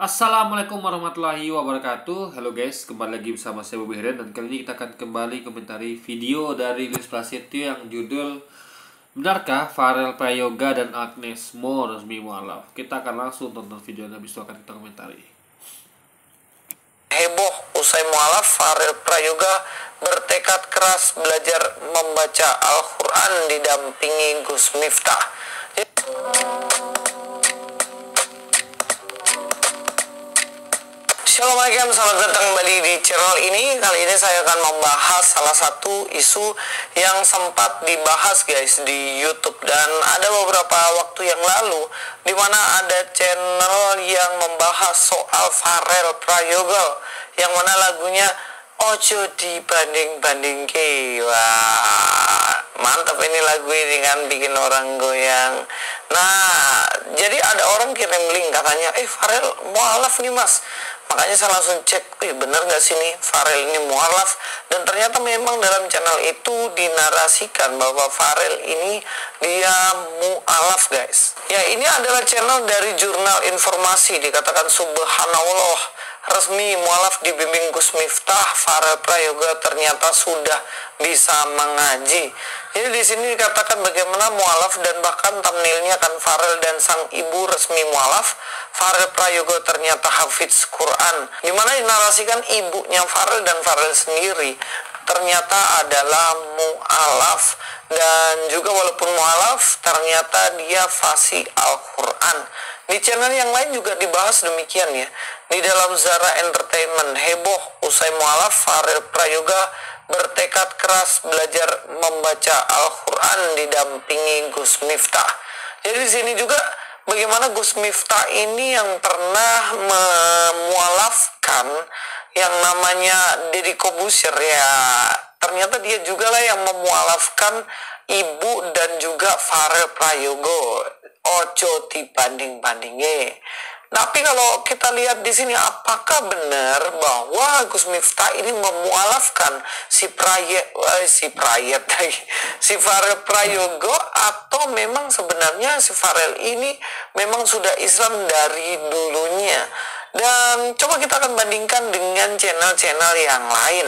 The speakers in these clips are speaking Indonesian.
Assalamualaikum warahmatullahi wabarakatuh. Halo guys, kembali lagi bersama saya Bobi Heren. Dan kali ini kita akan kembali komentari video dari Luis Prasetyo yang judul Benarkah Farel Prayoga dan Agnes Mo resmi mualaf? Kita akan langsung tonton videonya, habis itu akan kita komentari. Heboh usai mualaf, Farel Prayoga bertekad keras belajar membaca Al-Quran didampingi Gus Miftah. Assalamualaikum, selamat datang kembali di channel ini. Kali ini saya akan membahas salah satu isu yang sempat dibahas guys di YouTube, dan ada beberapa waktu yang lalu di mana ada channel yang membahas soal Farel Prayoga yang mana lagunya Ojo dibanding-banding ke. Wah, mantap ini lagu ini kan, bikin orang goyang. Nah, jadi ada orang kirim link katanya, Farel mualaf nih mas. Makanya saya langsung cek, bener gak sih nih Farel ini mualaf? Dan ternyata memang dalam channel itu dinarasikan bahwa Farel ini dia mualaf guys. Ya, ini adalah channel dari Jurnal Informasi, dikatakan subhanallah, resmi mualaf dibimbing Gus Miftah, Farel Prayoga ternyata sudah bisa mengaji. Jadi di sini dikatakan bagaimana mualaf, dan bahkan thumbnailnya kan Farel dan sang ibu resmi mualaf. Farel Prayoga ternyata hafiz Quran, dimana dinarasikan ibunya Farel dan Farel sendiri ternyata adalah mualaf, dan juga walaupun mualaf ternyata dia fasih Al-Quran. Di channel yang lain juga dibahas demikian ya. Di dalam Zara Entertainment, heboh usai mualaf, Farel Prayoga bertekad keras belajar membaca Al-Quran didampingi Gus Miftah. Jadi di sini juga bagaimana Gus Miftah ini yang pernah memualafkan yang namanya Deddy Corbuzier ya. Ternyata dia juga lah yang memualafkan ibu dan juga Farel Prayoga. Ojo dibanding-bandingnya. Tapi kalau kita lihat di sini, apakah benar bahwa Gus Miftah ini memualafkan si Farel Prayoga, atau memang sebenarnya si Farel ini memang sudah Islam dari dulunya? Dan coba kita akan bandingkan dengan channel-channel yang lain.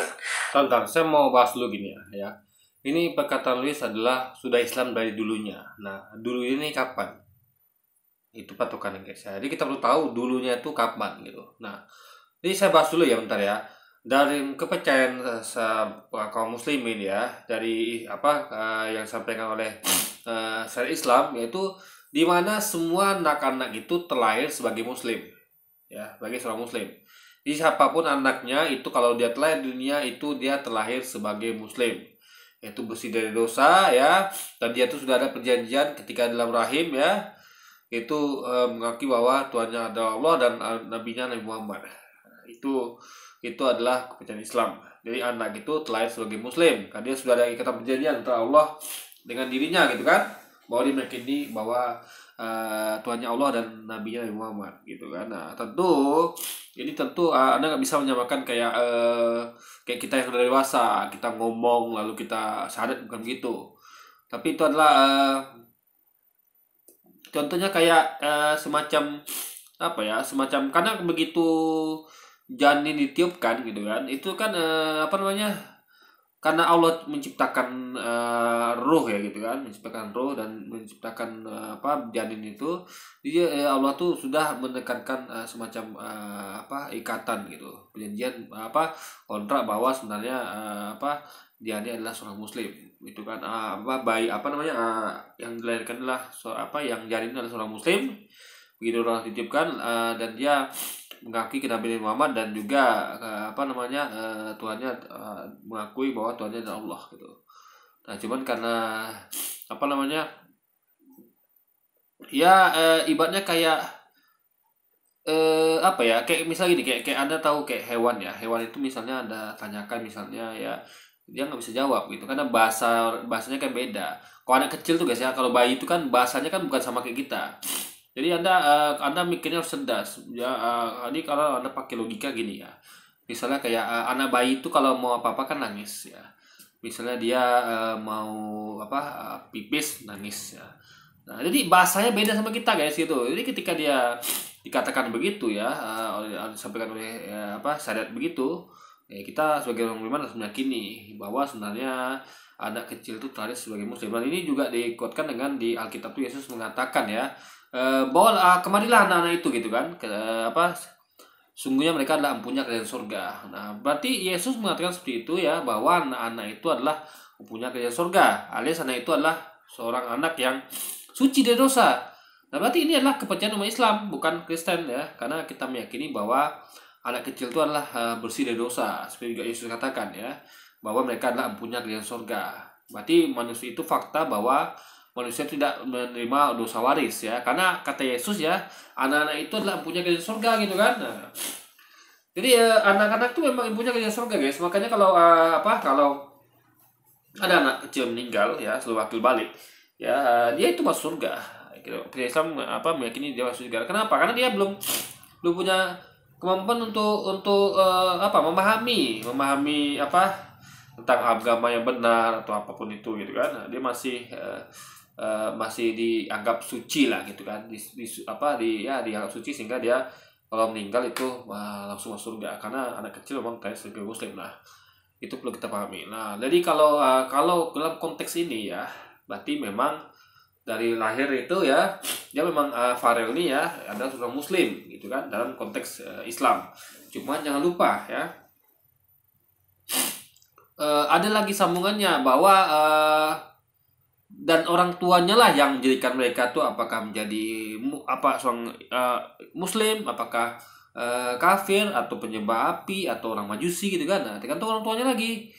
Tonton, saya mau bahas dulu gini ya. Ini perkataan Luis adalah sudah Islam dari dulunya. Nah, dulu ini kapan? Itu patokannya guys ya. Jadi kita perlu tahu dulunya itu kapan gitu. Nah, jadi saya bahas dulu ya bentar ya. Dari kepercayaan kaum muslimin ya, dari yang disampaikan oleh syariat Islam, yaitu di mana semua anak-anak itu terlahir sebagai muslim ya, sebagai seorang muslim. Jadi siapapun anaknya itu kalau dia terlahir di dunia itu dia terlahir sebagai muslim, yaitu bersih dari dosa ya, dan dia itu sudah ada perjanjian ketika dalam rahim ya, itu mengakui bahwa Tuhannya adalah Allah dan nabinya Nabi Muhammad. Itu adalah kepercayaan Islam. Jadi anak itu terlahir sebagai muslim karena dia sudah ada ikatan perjanjian antara Allah dengan dirinya gitu kan, bahwa dia meyakini bahwa Tuhannya Allah dan nabinya Nabi Muhammad gitu kan. Nah, tentu Anda nggak bisa menyamakan kayak kita yang sudah dewasa, kita ngomong lalu kita syahadat, bukan gitu. Tapi itu adalah contohnya kayak semacam semacam karena begitu janin ditiupkan gitu kan, itu kan karena Allah menciptakan ruh ya gitu kan, menciptakan ruh dan menciptakan janin itu, dia Allah tuh sudah menekankan semacam ikatan gitu, perjanjian kontrak bahwa sebenarnya dia ini adalah seorang muslim itu kan, yang dilahirkan adalah yang janin adalah seorang muslim, begitu orang dititipkan dan dia mengakui kenabian Muhammad dan juga Tuhannya mengakui bahwa Tuhannya adalah Allah gitu. Nah, cuman karena ibaratnya kayak kayak misalnya gini, kayak Anda tahu kayak hewan ya, hewan itu misalnya Anda tanyakan misalnya ya, dia nggak bisa jawab gitu karena bahasanya kan beda. Kalau anak kecil tuh guys ya, kalau bayi itu kan bahasanya kan bukan sama kayak kita. Jadi anda mikirnya harus cerdas ya. Ini kalau Anda pakai logika gini ya, misalnya kayak anak bayi itu kalau mau apa kan nangis ya. Misalnya dia mau pipis nangis ya. Nah, jadi bahasanya beda sama kita guys gitu. Jadi ketika dia dikatakan begitu ya, disampaikan oleh syariat begitu, ya kita sebagai orang beriman harus meyakini bahwa sebenarnya anak kecil itu terlahir sebagai muslim. Dan ini juga dikuatkan dengan di Alkitab tuh Yesus mengatakan ya, bahwa kemarilah anak-anak itu gitu kan, sungguhnya mereka adalah empunya kerajaan surga. Nah, berarti Yesus mengatakan seperti itu ya, bahwa anak-anak itu adalah empunya kerajaan surga, alias anak itu adalah seorang anak yang suci dari dosa. Nah, berarti ini adalah kepercayaan umat Islam, bukan Kristen ya, karena kita meyakini bahwa anak kecil itu adalah bersih dari dosa, seperti juga Yesus katakan ya, bahwa mereka adalah empunya kerajaan surga. Berarti manusia itu fakta bahwa manusia tidak menerima dosa waris ya, karena kata Yesus ya, anak-anak itu adalah empunya kerajaan surga gitu kan. Nah, jadi anak-anak itu memang empunya kerajaan surga guys. Makanya kalau kalau ada anak kecil meninggal ya, selalu wakil balik ya, dia itu masuk surga. Islam meyakini dia masuk surga. Kenapa? Karena dia belum punya kemampuan untuk memahami tentang agama yang benar atau apapun itu gitu kan. Nah, dia masih dianggap suci lah gitu kan, dianggap suci, sehingga dia kalau meninggal itu langsung masuk surga, karena anak kecil memang kayak sebagai muslim lah. Itu perlu kita pahami. Nah, jadi kalau dalam konteks ini ya, berarti memang dari lahir itu ya, dia memang Farel ini ya adalah seorang muslim gitu kan, dalam konteks Islam. Cuman jangan lupa ya, ada lagi sambungannya bahwa dan orang tuanya lah yang menjadikan mereka tuh apakah menjadi seorang muslim, apakah kafir atau penyembah api atau orang majusi gitu kan. Nah, tergantung orang tuanya lagi,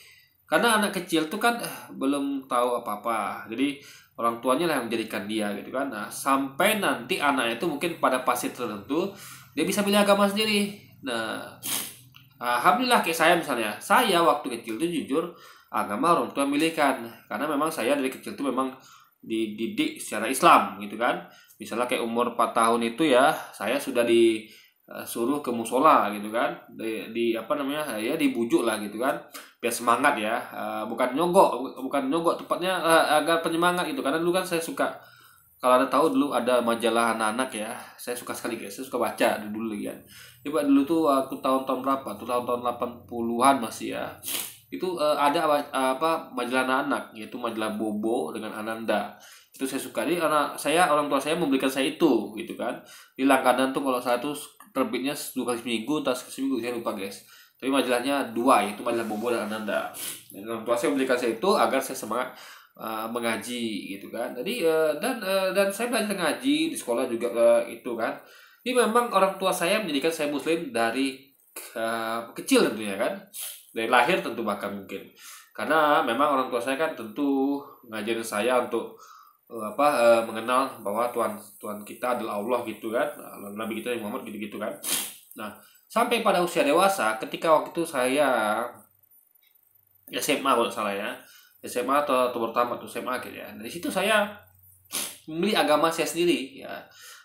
karena anak kecil tuh kan belum tahu apa-apa, jadi orang tuanya lah yang menjadikan dia gitu kan. Nah, sampai nanti anaknya itu mungkin pada fase tertentu dia bisa pilih agama sendiri. Nah, alhamdulillah kayak saya misalnya, saya waktu kecil tuh jujur agama orang tua milihkan, karena memang saya dari kecil tuh memang dididik secara Islam gitu kan. Misalnya kayak umur 4 tahun itu ya, saya sudah disuruh ke musola gitu kan, dibujuk lah gitu kan, biar semangat ya, bukan nyogok tepatnya, agar penyemangat gitu. Karena dulu kan saya suka, kalau Anda tahu dulu ada majalah anak-anak ya, saya suka sekali guys, saya suka baca dulu kan. Coba dulu tuh aku tahun-tahun berapa tuh, tahun-tahun 80-an masih ya, itu ada majalah anak-anak, yaitu majalah Bobo dengan Ananda. Itu saya suka. Jadi orang tua saya memberikan saya itu gitu kan. Di langganan tuh kalau saya tuh terbitnya 2 kali seminggu, seminggu saya lupa guys. Tapi majalahnya 2, yaitu majalah Bobo dan Ananda. Dan orang tua saya memberikan saya itu agar saya semangat mengaji gitu kan. Jadi dan saya belajar ngaji di sekolah juga itu kan. Ini memang orang tua saya menjadikan saya muslim dari kecil tentunya kan. Dari lahir tentu bahkan mungkin. Karena memang orang tua saya kan tentu ngajarin saya untuk mengenal bahwa Tuhan kita adalah Allah gitu kan. Nabi kita Muhammad gitu-gitu kan. Nah, sampai pada usia dewasa, ketika waktu itu saya SMA kalau salah ya, SMA atau pertama tuh SMA gitu ya. Dari situ saya memilih agama saya sendiri ya.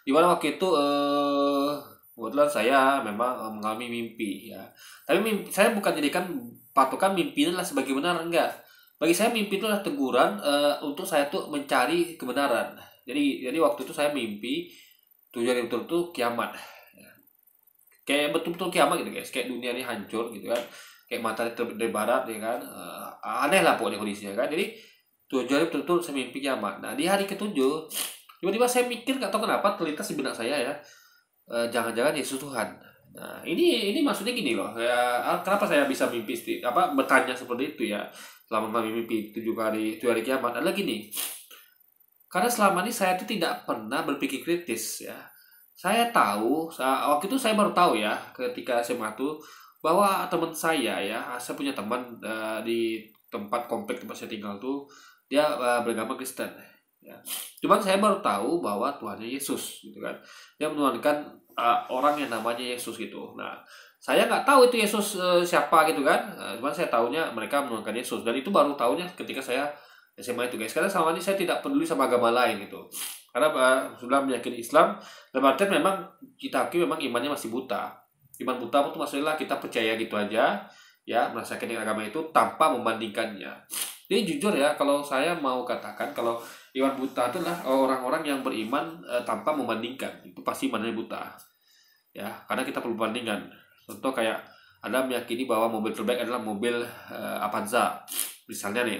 Dimana waktu itu kebetulan saya memang mengalami mimpi ya. Tapi saya bukan jadikan patokan mimpi adalah sebagai benar, enggak. Bagi saya mimpi itu adalah teguran untuk saya tuh mencari kebenaran. Jadi waktu itu saya mimpi tujuan betul tuh kiamat. Kayak betul-betul kiamat gitu guys, kayak dunia ini hancur gitu kan, kayak matahari terbit dari barat ya kan, aneh lah pokoknya kondisinya kan. Jadi tujuannya betul-betul saya mimpi kiamat. Nah, di hari ketujuh tiba-tiba saya mikir, gak tahu kenapa terlintas di benak saya ya, jangan-jangan Yesus Tuhan. Nah, ini maksudnya gini loh ya, kenapa saya bisa mimpi bertanya seperti itu ya, selama mimpi 7 hari kiamat adalah gini, karena selama ini saya tuh tidak pernah berpikir kritis ya. Saya tahu, waktu itu saya baru tahu ya, ketika SMA tuh, bahwa teman saya ya, saya punya teman di tempat komplek tempat saya tinggal tuh, dia beragama Kristen ya. Cuman saya baru tahu bahwa Tuhannya Yesus gitu kan. Dia menuhankan orang yang namanya Yesus gitu. Nah, saya nggak tahu itu Yesus siapa gitu kan. Cuman saya tahunya mereka menuhankan Yesus, dan itu baru tahunya ketika saya SMA itu guys. Karena selama ini saya tidak peduli sama agama lain gitu. Karena sudah meyakini Islam, dalam artian memang kita akui memang imannya masih buta. Iman buta itu maksudnya kita percaya gitu aja ya, merasakan agama itu tanpa membandingkannya. Jadi jujur ya, kalau saya mau katakan kalau iman buta itu adalah orang-orang yang beriman tanpa membandingkan, itu pasti imannya buta. ya, karena kita perlu perbandingan. Contoh kayak Anda meyakini bahwa mobil terbaik adalah mobil Avanza misalnya nih,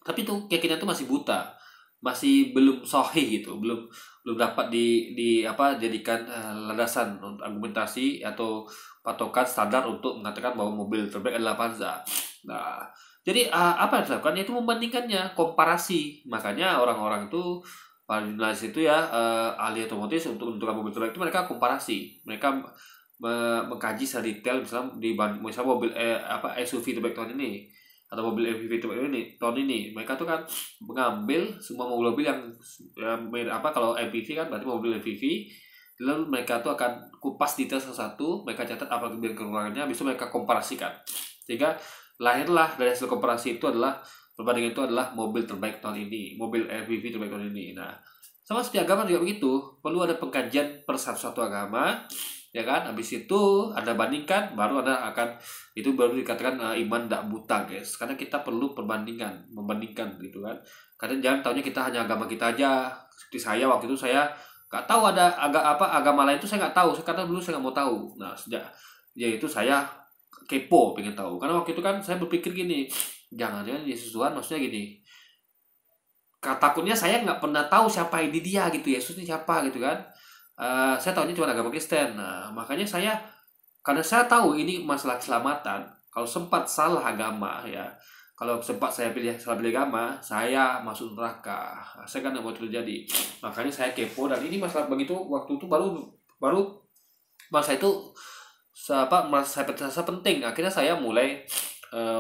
tapi itu keyakinan itu masih buta, masih belum sahih gitu, belum belum dapat di apa jadikan landasan untuk argumentasi atau patokan standar untuk mengatakan bahwa mobil terbaik adalah Avanza. Nah, jadi apa yang dilakukan yaitu membandingkannya, komparasi. Makanya orang-orang itu para jurnalis itu ya, ahli otomotif untuk menentukan mobil terbaik itu mereka komparasi, mereka mengkaji secara detail, misalnya mobil apa SUV terbaik tahun ini atau mobil MPV tahun ini, mereka tuh kan mengambil semua mobil-mobil yang apa, kalau MPV kan berarti mobil MPV, lalu mereka tuh akan kupas detail satu-satu, mereka catat apa kelebihan kekurangannya, habis itu mereka komparasikan, sehingga lahirlah dari hasil komparasi itu adalah perbandingan itu adalah mobil terbaik tahun ini, mobil MPV terbaik tahun ini. Nah, sama seperti agama juga begitu, perlu ada pengkajian per satu agama, ya kan. Habis itu Anda bandingkan, baru Anda akan, itu baru dikatakan iman tidak buta, guys, karena kita perlu perbandingan, membandingkan gitu kan. Karena jangan tahunya kita hanya agama kita aja. Seperti saya waktu itu, saya nggak tahu ada agama lain itu, saya nggak tahu, karena dulu saya nggak mau tahu. Nah, sejak ya itu saya kepo, pengen tahu, karena waktu itu kan saya berpikir gini, jangan-jangan Yesus Tuhan maksudnya gini. Takutnya saya nggak pernah tahu siapa ini dia gitu, Yesus ini siapa gitu kan. Saya tahunya cuma agama Kristen. Nah, makanya saya, karena saya tahu ini masalah keselamatan, kalau sempat salah agama ya, kalau sempat saya salah pilih agama, saya masuk neraka. Saya kan nggak mau terjadi. Makanya saya kepo, dan ini masalah begitu waktu itu baru masa itu saya merasa penting. Akhirnya saya mulai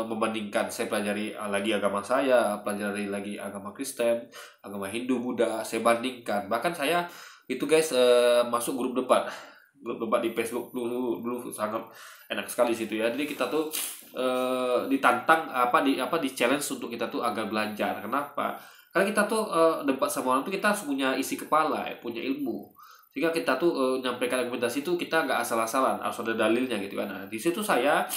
membandingkan, saya pelajari lagi agama saya, pelajari lagi agama Kristen, agama Hindu, Buddha, saya bandingkan. Bahkan saya itu, guys, masuk grup debat di Facebook dulu sangat enak sekali situ ya. Jadi kita tuh ditantang di challenge untuk kita tuh agar belajar. Kenapa? Karena kita tuh debat sama orang tuh kita harus punya isi kepala, punya ilmu, sehingga kita tuh nyampaikan argumentasi itu kita nggak asal-asalan, harus ada dalilnya gitu kan. Nah, di situ saya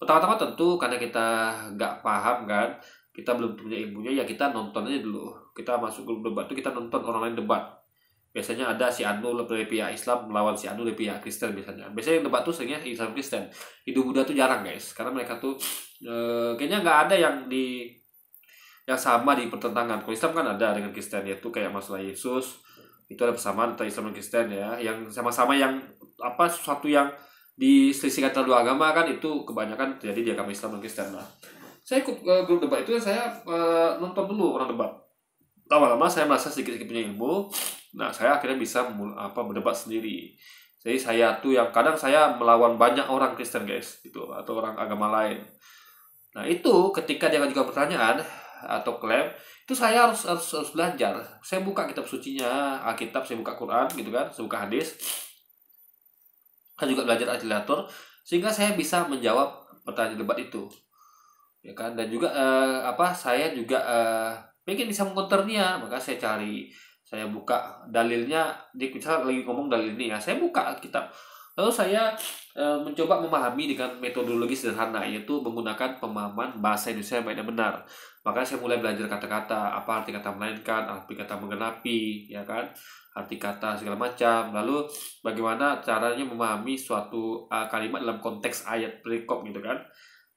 pertama-tama tentu karena kita nggak paham kan, kita belum punya ilmunya, ya kita nonton aja dulu. Kita masuk grup debat tuh kita nonton orang lain debat. Biasanya ada si Anu dari pihak Islam melawan si Anu dari pihak Kristen biasanya. Biasanya yang debat tuh seringnya Islam Kristen. Hindu Buddha tuh jarang, guys, karena mereka tuh kayaknya nggak ada yang sama di pertentangan. Kalau Islam kan ada dengan Kristen, yaitu kayak masalah Yesus, itu ada persamaan antara Islam dan Kristen ya, yang sama-sama yang sesuatu yang diselisihkan antara dua agama kan, itu kebanyakan terjadi di agama Islam dan Kristen. Nah, saya ikut grup debat itu, saya nonton dulu orang debat. Lama-lama saya merasa sedikit punya ilmu. Nah, saya akhirnya bisa berdebat sendiri. Jadi saya tuh yang kadang saya melawan banyak orang Kristen, guys, gitu, atau orang agama lain. Nah, itu ketika dia ngajukan pertanyaan atau klaim, itu saya harus belajar. Saya buka kitab sucinya, Alkitab, saya buka Quran gitu kan, saya buka hadis. Saya juga belajar artikulator, sehingga saya bisa menjawab pertanyaan debat itu, ya kan. Dan juga saya juga pengen bisa mengkonternya, maka saya cari, saya buka dalilnya. Misalnya lagi ngomong dalil ini ya, saya buka kitab, lalu saya mencoba memahami dengan metodologi sederhana, yaitu menggunakan pemahaman bahasa Indonesia yang baik dan benar. Makanya saya mulai belajar kata-kata, apa arti kata melainkan, arti kata menggenapi, ya kan, arti kata segala macam. Lalu bagaimana caranya memahami suatu kalimat dalam konteks ayat perikop gitu kan.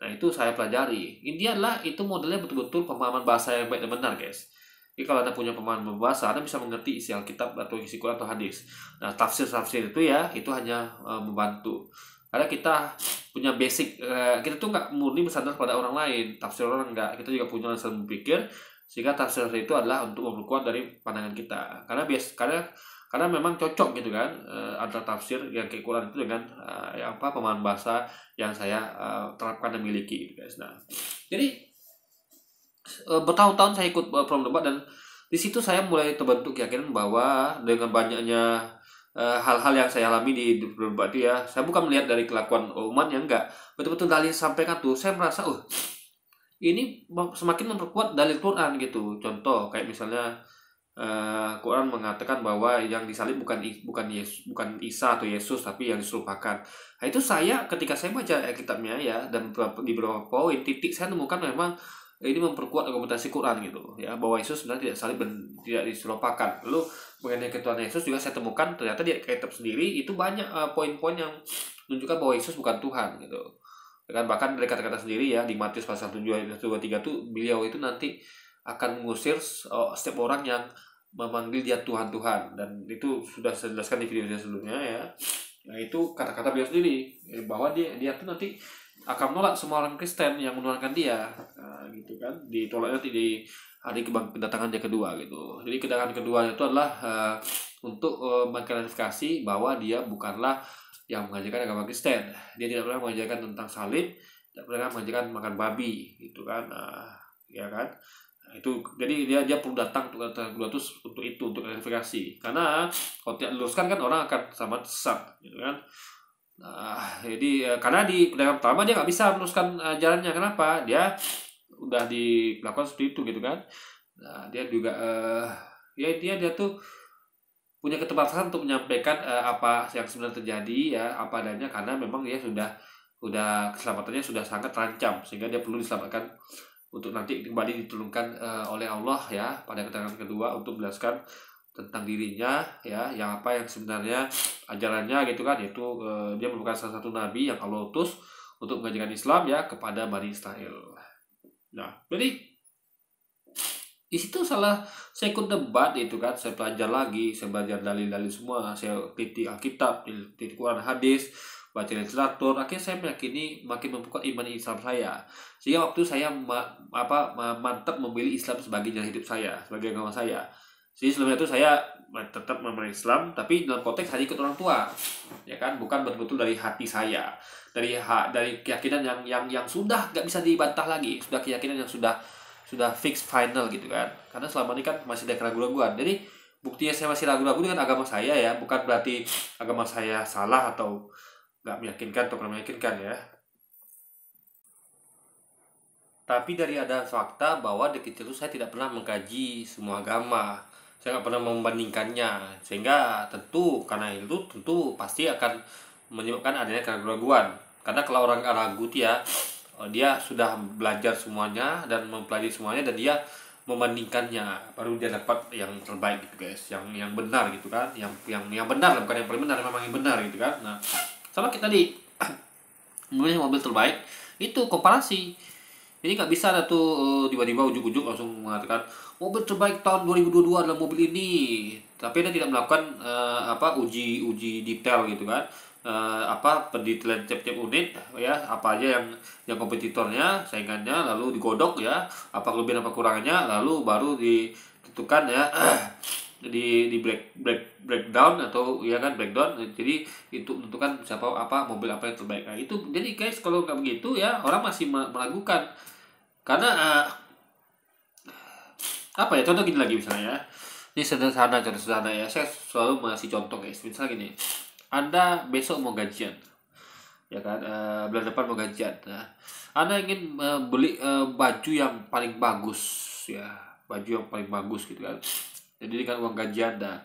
Nah, itu saya pelajari. Intinya adalah itu modelnya betul-betul pemahaman bahasa yang baik dan benar, guys. Jadi kalau Anda punya pemahaman bahasa, Anda bisa mengerti isi Alkitab atau isi Quran atau hadis. Nah, tafsir-tafsir itu ya, itu hanya membantu. Karena kita punya basic, kita tuh nggak murni bersandar pada orang lain, tafsir orang nggak, kita juga punya landasan berpikir, sehingga tafsir itu adalah untuk memperkuat dari pandangan kita. Karena memang cocok gitu kan, antara tafsir yang kayak Quran itu dengan pemahaman bahasa yang saya terapkan dan miliki gitu, guys. Nah, jadi bertahun-tahun saya ikut program debat, dan di situ saya mulai terbentuk keyakinan bahwa dengan banyaknya hal-hal yang saya alami di debat itu ya, saya bukan melihat dari kelakuan umat yang enggak, betul-betul dalil sampaikan tuh, saya merasa ini semakin memperkuat dalil Quran gitu. Contoh kayak misalnya Quran mengatakan bahwa yang disalib bukan Isa atau Yesus, tapi yang diserupakan. Nah, itu saya ketika saya baca kitabnya ya, dan di beberapa poin titik saya nemukan memang ini memperkuat argumentasi Quran gitu ya, bahwa Yesus sebenarnya tidak salib dan tidak diserupakan. Lalu mengenai ketuhanan Yesus juga saya temukan ternyata di kitab sendiri itu banyak poin-poin yang menunjukkan bahwa Yesus bukan Tuhan gitu. Dan bahkan dari kata-kata sendiri ya di Matius pasal 7 ayat 23 tuh beliau itu nanti akan mengusir setiap orang yang memanggil dia Tuhan, dan itu sudah saya jelaskan di video saya sebelumnya ya. Nah itu kata-kata beliau sendiri bahwa dia tuh nanti akan menolak semua orang Kristen yang menolakkan dia, gitu kan, ditolak nanti di hari kedatangan dia kedua gitu. Jadi kedatangan kedua itu adalah untuk mengklarifikasi bahwa dia bukanlah yang mengajarkan agama Kristen. Dia tidak pernah mengajarkan tentang salib, tidak pernah mengajarkan makan babi gitu kan. Ya kan. Nah, itu jadi dia perlu datang untuk untuk klarifikasi. Karena kalau tidak luruskan kan orang akan sama sesat gitu kan. Nah, jadi karena di pedagang pertama dia nggak bisa meneruskan jalannya. Kenapa? Dia udah dilakukan seperti itu gitu kan. Nah, dia juga ya dia tuh punya keterbatasan untuk menyampaikan apa yang sebenarnya terjadi ya, apa adanya, karena memang dia sudah keselamatannya sudah sangat terancam sehingga dia perlu diselamatkan untuk nanti kembali ditolongkan oleh Allah ya pada kedatangan kedua untuk menjelaskan tentang dirinya ya, yang apa yang sebenarnya ajarannya gitu kan, yaitu dia merupakan salah satu nabi yang Allah utus untuk mengajarkan Islam ya kepada Bani Israel. Nah, jadi di situ saya ikut debat itu kan, saya belajar lagi, saya belajar dalil-dalil semua, saya teliti Alkitab, teliti Quran, hadis, baca literatur. Akhirnya saya meyakini makin memperkuat iman Islam saya, sehingga waktu saya mantap memilih Islam sebagai jalan hidup saya, sebagai agama saya. Jadi sebelumnya itu saya tetap memilih Islam, tapi dalam konteks hanya ikut orang tua, ya kan, bukan betul-betul dari hati saya, dari keyakinan yang sudah nggak bisa dibantah lagi, sudah keyakinan yang sudah fix final gitu kan. Karena selama ini kan masih ada keraguan-keraguan. Jadi buktinya saya masih ragu-ragu dengan agama saya ya, bukan berarti agama saya salah atau nggak meyakinkan atau kurang meyakinkan ya. Tapi dari ada fakta bahwa dari kecil itu saya tidak pernah mengkaji semua agama, saya nggak pernah membandingkannya, sehingga karena itu tentu pasti akan menyebabkan adanya keraguan. Karena kalau orang ragu dia sudah belajar semuanya dan mempelajari semuanya, dan dia membandingkannya, baru dia dapat yang terbaik gitu guys, yang benar gitu kan, yang benar, bukan yang paling benar, memang yang benar gitu kan. Nah sama kita tadi memilih mobil terbaik itu komparasi. Jadi nggak bisa ada tuh tiba-tiba ujuk-ujuk langsung mengatakan mobil terbaik tahun 2022 adalah mobil ini, tapi dia tidak melakukan uji detail gitu kan. Pendetail tiap-tiap unit ya, apa aja yang kompetitornya, saingannya, lalu digodok ya, apa kelebihan apa kurangannya, lalu baru ditentukan ya di breakdown atau ya kan breakdown. Jadi itu menentukan siapa mobil apa yang terbaik. Nah itu jadi guys, kalau nggak begitu ya orang masih meragukan. Karena contoh gini lagi misalnya ya, ini contoh sederhana ya, saya selalu ngasih contoh guys. Misalnya gini, Anda besok mau gajian, ya kan, bulan depan mau gajian. Nah, Anda ingin beli baju yang paling bagus, ya, baju yang paling bagus gitu kan. Jadi dengan uang gajian Anda.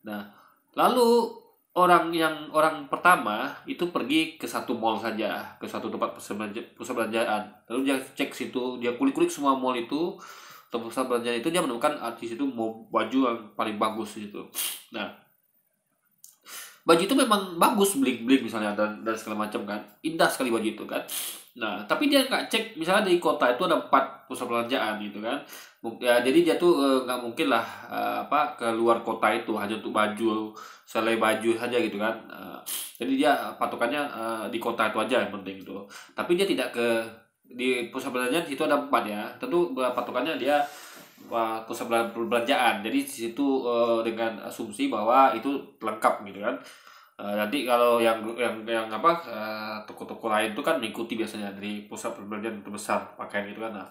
Nah, lalu orang pertama itu pergi ke satu mall saja, ke satu tempat pusat perbelanjaan. Lalu dia cek situ, dia kulik-kulik semua mall itu, atau pusat perbelanjaan itu, dia menemukan di situ mau baju yang paling bagus gitu. Nah, baju itu memang bagus, bling-bling misalnya, dan segala macam kan, indah sekali baju itu kan. Nah tapi dia nggak cek misalnya di kota itu ada 4 pusat perbelanjaan gitu kan ya, jadi dia tuh nggak mungkin lah keluar kota itu hanya untuk baju, selai baju saja gitu kan. Jadi dia patokannya di kota itu aja yang penting itu, tapi dia tidak di pusat perbelanjaan itu ada 4 ya, tentu patokannya dia pusat perbelanjaan. Jadi di situ dengan asumsi bahwa itu lengkap gitu kan. Nanti kalau yang toko-toko lain itu kan mengikuti biasanya dari pusat perbelanjaan terbesar pakaian gitu kan. Nah,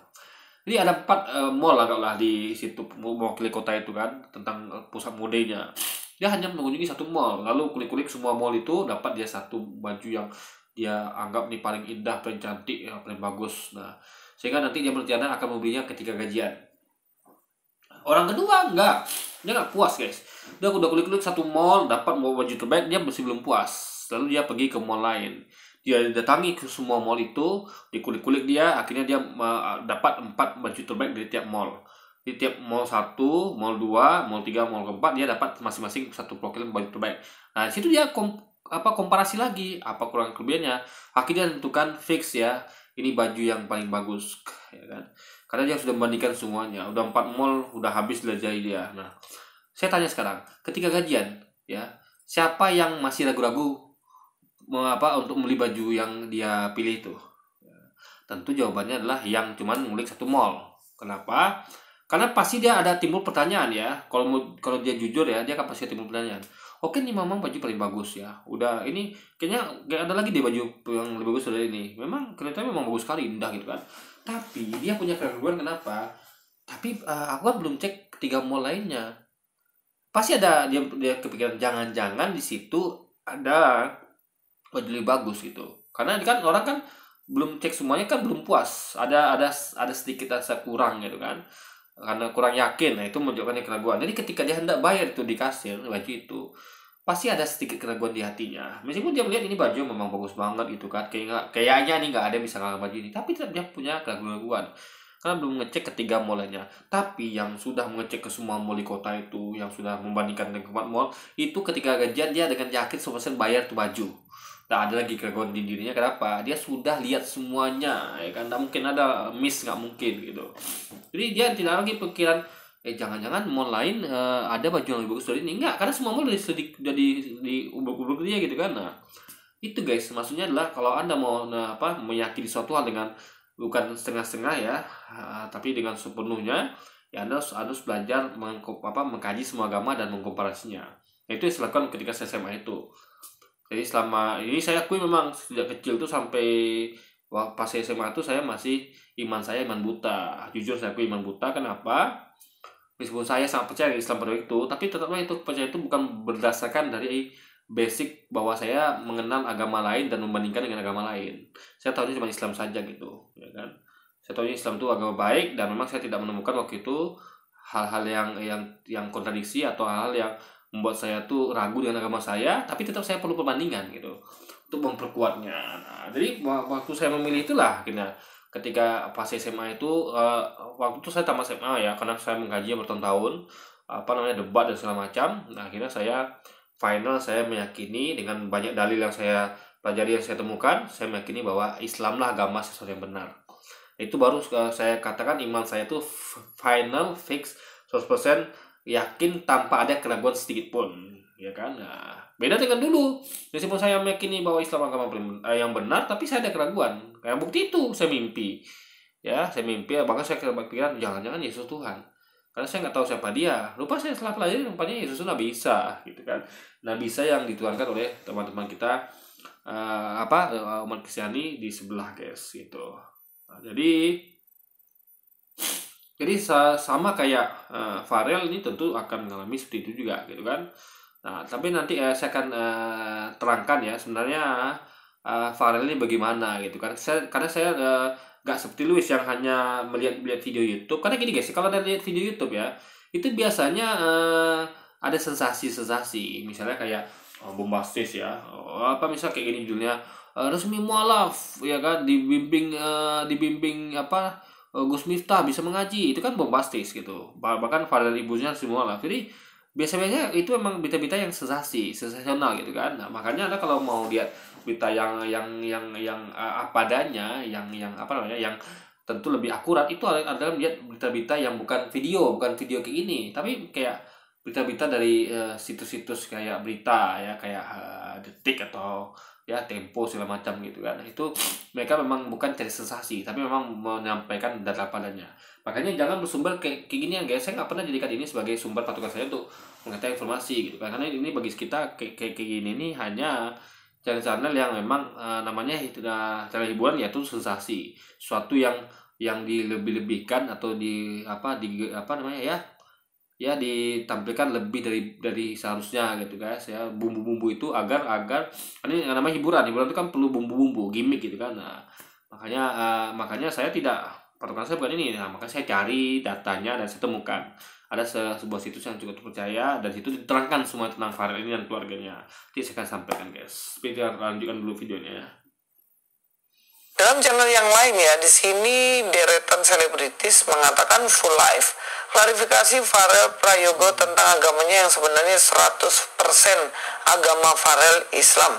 jadi ada 4 mall lah di situ mewakili kota itu kan, tentang pusat modenya. Dia hanya mengunjungi satu mall, lalu kulik-kulik semua mall itu, dapat dia satu baju yang dia anggap nih paling indah, paling cantik, ya, paling bagus. Nah, sehingga nanti dia berencana akan membelinya ketika gajian. Orang kedua enggak, dia nggak puas guys. Dia udah kulik-kulik satu mall, dapat mau baju terbaik, dia masih belum puas. Lalu dia pergi ke mall lain. dia datangi ke semua mall itu, dikulik-kulik dia, akhirnya dia dapat 4 baju terbaik dari tiap mall. Di tiap mall 1, mall 2, mall 3, mall keempat, dia dapat masing-masing satu profil baju terbaik. Nah, situ dia komparasi lagi apa kurang kelebihannya. Akhirnya tentukan fix ya, ini baju yang paling bagus, ya kan? Karena dia sudah membandingkan semuanya, udah 4 mall udah habis belajar dia. Nah, saya tanya sekarang, ketika gajian, ya, siapa yang masih ragu-ragu untuk membeli baju yang dia pilih itu? Ya, tentu jawabannya adalah yang cuman ngulik satu mall. Kenapa? Karena pasti dia ada timbul pertanyaan ya. Kalau dia jujur ya, dia akan pasti timbul pertanyaan. Oke nih memang baju paling bagus ya. Udah ini kayaknya gak ada lagi deh baju yang lebih bagus dari ini. Memang kelihatannya memang bagus sekali, indah gitu kan. Tapi dia punya keraguan kenapa? Tapi aku kan belum cek ketiga mall lainnya. Pasti ada dia kepikiran jangan-jangan di situ ada baju lebih bagus gitu. Karena kan orang kan belum cek semuanya kan belum puas. Ada sedikit rasa kurang gitu kan. Karena kurang yakin, nah itu menunjukkan keraguan. Jadi ketika dia hendak bayar itu di kasir baju itu, pasti ada sedikit keraguan di hatinya. Meskipun dia melihat ini baju memang bagus banget gitu kan, kayaknya nih nggak ada yang bisa ngalahkan baju ini, tapi tetap dia punya keraguan karena belum ngecek ketiga mallnya. Tapi yang sudah mengecek ke semua mall di kota itu, yang sudah membandingkan dengan keempat mall itu, ketika gajian dia dengan yakin 100% bayar tuh baju. Tak ada lagi keraguan di dirinya. Kenapa? Dia sudah lihat semuanya, ya kan? Tidak mungkin ada miss, nggak mungkin gitu. Jadi dia tidak lagi pikiran, jangan-jangan mall lain ada baju yang lebih bagus dari ini. Enggak, karena semua mall udah di ubur-ubur dia gitu kan. Nah, itu guys, maksudnya adalah kalau Anda mau meyakini suatu hal dengan bukan setengah-setengah ya, tapi dengan sepenuhnya, ya Anda harus belajar mengkaji semua agama dan mengkomparasinya. Itu yang saya lakukan ketika saya SMA itu. Jadi selama ini saya akui memang sejak kecil tuh sampai pas SMA tuh saya masih saya iman buta. Jujur saya akui iman buta. Kenapa? Meskipun saya sangat percaya Islam pada itu, tapi tetaplah itu percaya itu bukan berdasarkan dari basic bahwa saya mengenal agama lain dan membandingkan dengan agama lain. Saya tahunya cuma Islam saja gitu, ya kan? Saya tahunya Islam itu agama baik dan memang saya tidak menemukan waktu itu hal-hal yang kontradiksi atau hal-hal yang membuat saya tuh ragu dengan agama saya, tapi tetap saya perlu perbandingan gitu untuk memperkuatnya. Nah, jadi waktu saya memilih itulah akhirnya ketika pas SMA itu, waktu itu saya tamat SMA ya, karena saya mengkaji bertahun-tahun debat dan segala macam. Nah, akhirnya saya saya meyakini dengan banyak dalil yang saya pelajari, yang saya temukan, saya meyakini bahwa Islamlah agama sesuatu yang benar. Itu baru saya katakan iman saya itu final fix 100% yakin tanpa ada keraguan sedikit pun, ya kan? Nah, beda dengan dulu. Meskipun saya meyakini bahwa Islam agama yang benar, tapi saya ada keraguan. Kayak bukti itu saya mimpi. Ya, saya mimpi, bahkan saya kepikiran jangan-jangan Yesus Tuhan. Karena saya nggak tahu siapa dia. Lupa saya setelah pelajari rupanya Yesus itu Nabi Isa, gitu kan. Nabi Isa yang dituangkan oleh teman-teman kita umat Kristiani di sebelah, guys, gitu. Nah, jadi sama kayak Farel ini tentu akan mengalami seperti itu juga gitu kan. Nah, tapi nanti saya akan terangkan ya sebenarnya Farel ini bagaimana gitu kan. Karena saya nggak seperti Luis yang hanya melihat video YouTube. Karena gini guys, kalau Anda lihat video YouTube ya, itu biasanya ada sensasi-sensasi. Misalnya kayak bombastis ya. Misal kayak gini judulnya, resmi mualaf ya kan, dibimbing Gus Miftah bisa mengaji, itu kan bombastis gitu. Bahkan pada ibunya semua lah. Jadi biasanya itu memang berita-berita yang sensasional gitu kan. Nah, makanya Anda kalau mau lihat berita yang apa adanya, yang yang tentu lebih akurat, itu adalah melihat berita-berita yang bukan video kayak ini, tapi kayak berita-berita dari situs-situs kayak berita ya, kayak Detik atau ya Tempo segala macam gitu kan. Itu mereka memang bukan cari sensasi, tapi memang menyampaikan data padanya. Makanya jangan bersumber kayak gini ya guys. Saya nggak pernah jadikan ini sebagai sumber patokan saya untuk mengetahui informasi gitu kan. Karena ini bagi kita kayak gini ini hanya channel-channel yang memang namanya itu channel hiburan, yaitu sensasi, suatu yang dilebih-lebihkan atau ya ditampilkan lebih dari seharusnya gitu guys ya, bumbu-bumbu itu agar ini yang namanya hiburan itu kan perlu bumbu-bumbu gimmick gitu kan. Nah, makanya saya tidak, patokan saya bukan ini. Nah, makanya saya cari datanya dan saya temukan ada sebuah situs yang cukup terpercaya, dan situ diterangkan semua tentang Farel ini dan keluarganya. Nanti saya akan sampaikan guys. Kita lanjutkan dulu videonya ya. Dalam channel yang lain ya, di sini deretan selebritis mengatakan full life. Klarifikasi Farel Prayogo tentang agamanya yang sebenarnya 100% agama Farel Islam.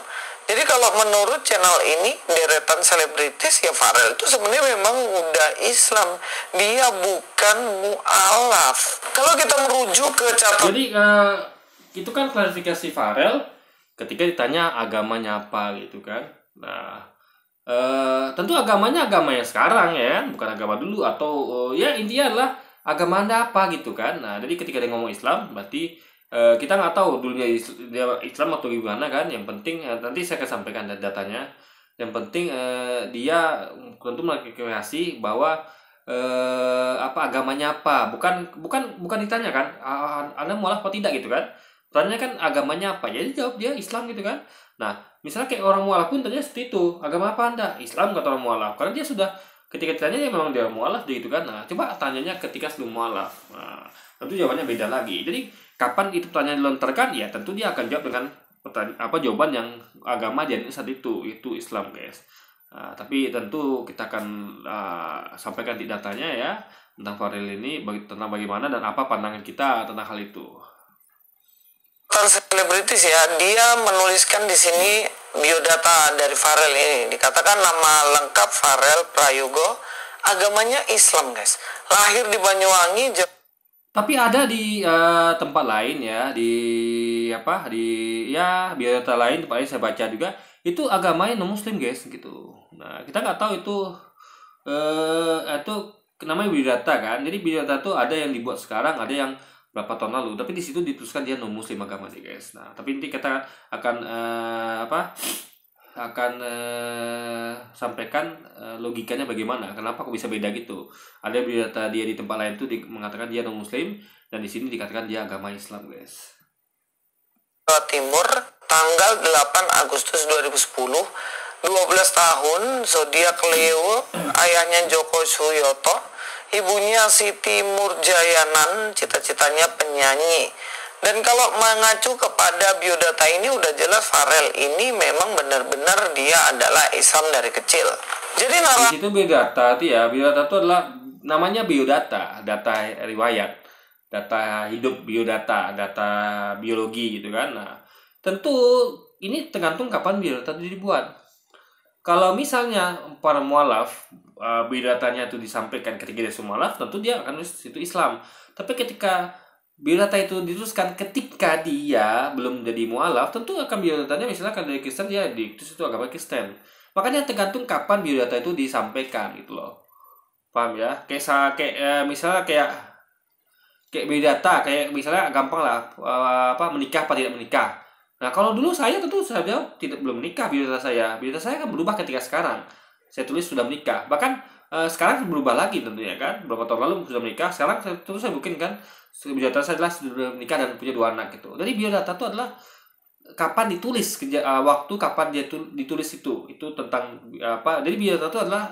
Jadi kalau menurut channel ini, deretan selebritis ya Farel itu sebenarnya memang udah Islam. Dia bukan mu'alaf. Kalau kita merujuk ke catatan... Jadi itu kan klarifikasi Farel ketika ditanya agamanya apa gitu kan. Nah, tentu agamanya agama yang sekarang ya, bukan agama dulu atau ya intinya adalah agama Anda apa gitu kan. Nah, jadi ketika dia ngomong Islam berarti kita nggak tahu dulunya dia Islam atau gimana kan. Yang penting nanti saya akan sampaikan datanya. Yang penting dia tentu mengklarifikasi bahwa agamanya apa, bukan ditanya kan Anda mualaf apa tidak gitu kan. Pertanyaannya kan agamanya apa, jadi jawab dia Islam gitu kan. Nah, misalnya kayak orang mualaf pun tanya seperti itu, agama apa Anda? Islam, kata orang mualaf, karena dia sudah ketika ditanya ya memang dia mualaf gitu kan. Nah, coba tanyanya ketika sebelum mualaf, nah, tentu jawabannya beda lagi. Jadi kapan itu pertanyaan dilontarkan, ya tentu dia akan jawab dengan jawaban yang agama dia saat itu Islam guys. Nah, tapi tentu kita akan sampaikan di datanya ya tentang Farel ini, tentang bagaimana dan apa pandangan kita tentang hal itu. Selebritis ya, dia menuliskan di sini biodata dari Farel ini. Dikatakan nama lengkap Farel Prayogo, agamanya Islam guys. Lahir di Banyuwangi. Tapi ada di tempat lain ya, di biodata lain tempat lain saya baca juga itu agamanya non Muslim guys gitu. Nah, kita nggak tahu itu namanya biodata kan. Jadi biodata itu ada yang dibuat sekarang, ada yang berapa tahun lalu, tapi di situ dituliskan dia non Muslim agama nih guys. Nah, tapi nanti kita akan sampaikan logikanya bagaimana, kenapa kok bisa beda gitu. Ada biodata dia di tempat lain tuh mengatakan dia non Muslim, dan di sini dikatakan dia agama Islam guys. Jawa Timur tanggal 8 Agustus 2010, 12 tahun, zodiak Leo, ayahnya Joko Suyoto, ibunya Siti Murjayanan, cita-citanya penyanyi. Dan kalau mengacu kepada biodata ini udah jelas Farel ini memang benar-benar dia adalah Islam dari kecil. Jadi di situ biodata itu ya, biodata itu adalah namanya biodata, data riwayat, data hidup, biodata, data biologi gitu kan. Nah, tentu ini tergantung kapan biodata itu dibuat. Kalau misalnya para mualaf biodatanya itu disampaikan ketika dia mualaf, tentu dia akan nulis itu Islam. Tapi ketika biodata itu dituliskan ketika dia belum jadi mualaf, tentu akan biodatanya misalnya kan dari Kristen, dia ditulis itu agama Kristen. Makanya tergantung kapan biodata itu disampaikan gitu loh. Paham ya? Misalnya kayak biodata, kayak misalnya gampang lah menikah apa tidak menikah. Nah, kalau dulu saya tentu saya jawab belum menikah biodata saya. Biodata saya kan berubah ketika sekarang. Saya tulis sudah menikah. Bahkan sekarang berubah lagi tentunya kan. Beberapa tahun lalu sudah menikah. Sekarang tentu saya mungkin kan biodata saya adalah sudah menikah dan punya 2 anak gitu. Jadi biodata itu adalah kapan ditulis, waktu kapan dia ditulis itu tentang apa. Jadi biodata itu adalah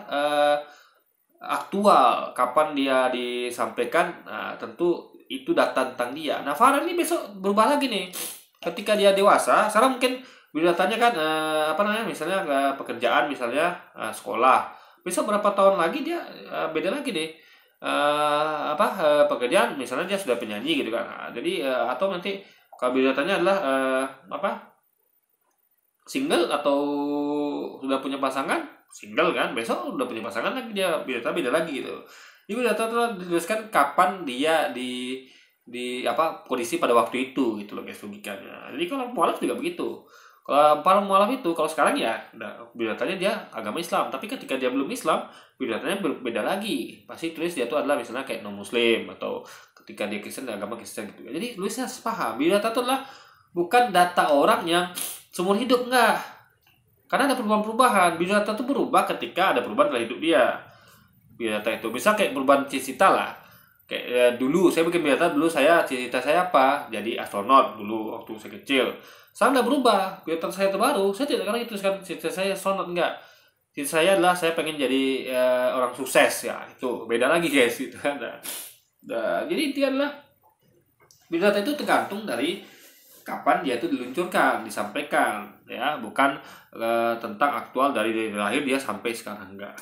aktual, kapan dia disampaikan. Nah, tentu itu data tentang dia. Nah, Farel ini besok berubah lagi nih. Ketika dia dewasa, sekarang mungkin biodatanya kan misalnya pekerjaan, misalnya sekolah. Besok berapa tahun lagi dia beda lagi deh. Pekerjaan, misalnya dia sudah penyanyi gitu kan. Nah, jadi atau nanti kalau biodatanya adalah single atau sudah punya pasangan, single kan, besok udah punya pasangan lagi dia biodata beda lagi gitu. Ini biodata itu dituliskan kapan dia di kondisi pada waktu itu gitu loh guys, logikanya. Jadi kalau mualaf juga begitu. Kalau para mualaf itu kalau sekarang ya biodatanya dia agama Islam, tapi ketika dia belum Islam biodatanya berbeda lagi. Pasti tulis dia itu adalah misalnya kayak non Muslim, atau ketika dia Kristen agama Kristen gitu. Jadi tulisnya sepaham. Biodata itu adalah bukan data orang yang seumur hidup, enggak. Karena ada perubahan-perubahan. Biodata itu berubah ketika ada perubahan dalam hidup dia. Biodata itu bisa kayak perubahan cita-cita lah. Kayak dulu saya bikin biodata, dulu cita-cita saya apa? Jadi astronot dulu waktu saya kecil. Sekarang udah berubah. Biodata saya terbaru, saya tidak akan tuliskan cita saya astronot, enggak. Cita saya adalah saya pengen jadi orang sukses ya. Itu beda lagi guys gitu kan. Jadi intinya adalah biodata itu tergantung dari kapan dia itu diluncurkan, disampaikan, ya, bukan tentang aktual dari lahir dia sampai sekarang, enggak.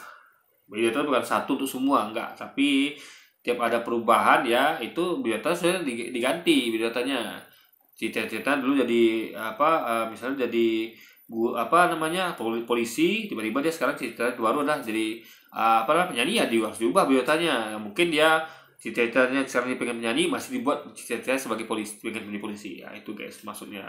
Biodata bukan satu untuk semua, enggak, tapi tiap ada perubahan ya itu biodata sudah diganti biodatanya. Cita-cita dulu jadi apa, misalnya jadi apa namanya polisi, tiba-tiba dia sekarang cita baru adalah jadi apa namanya penyanyi, ya harus diubah biodatanya. Mungkin dia cita-citanya sekarang dia pengen penyanyi, masih dibuat cita-citanya sebagai polisi, pengen menjadi polisi, ya itu guys maksudnya.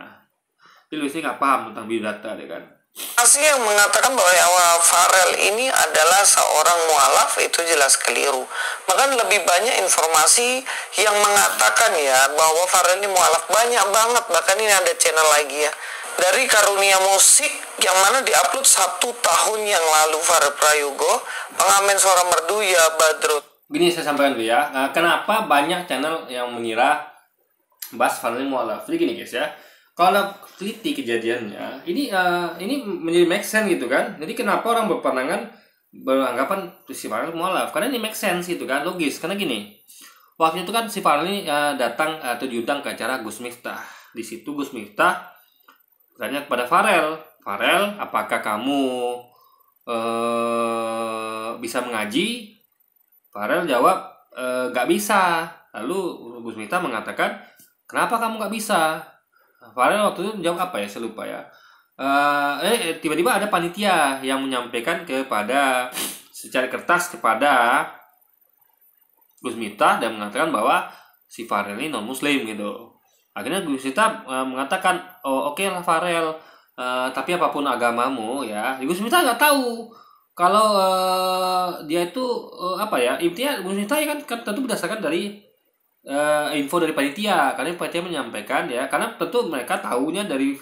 Jadi lu sih nggak paham tentang biodata deh kan. Masih yang mengatakan bahwa Farel ini adalah seorang mualaf itu jelas keliru. Bahkan lebih banyak informasi yang mengatakan ya bahwa Farel ini mualaf, banyak banget. Bahkan ini ada channel lagi ya, dari Karunia Musik yang mana diupload 1 tahun yang lalu. Farel Prayogo, pengamen suara merdu ya Badrut. Gini saya sampaikan dulu ya, kenapa banyak channel yang mengira bahas Farel ini mualaf. Jadi gini guys ya, kalau teliti kejadiannya, ini menjadi make sense gitu kan. Jadi kenapa orang beranggapan si Farel mualaf? Karena ini make sense gitu kan, logis. Karena gini, waktu itu kan si Farel ini datang atau diundang ke acara Gus Miftah. Di situ Gus Miftah tanya kepada Farel, apakah kamu bisa mengaji? Farel jawab, nggak bisa. Lalu Gus Miftah mengatakan, kenapa kamu nggak bisa? Farel waktu itu jawab apa ya, saya lupa ya. Tiba-tiba ada panitia yang menyampaikan kepada secara kertas kepada Gus Miftah dan mengatakan bahwa si Farel ini non muslim gitu. Akhirnya Gus Miftah mengatakan, oh oke lah Farel, tapi apapun agamamu ya. Gus Miftah nggak tahu kalau dia itu apa ya, intinya Gus Miftah ya kan tentu berdasarkan dari info dari panitia, karena panitia menyampaikan ya, karena tentu mereka tahunya dari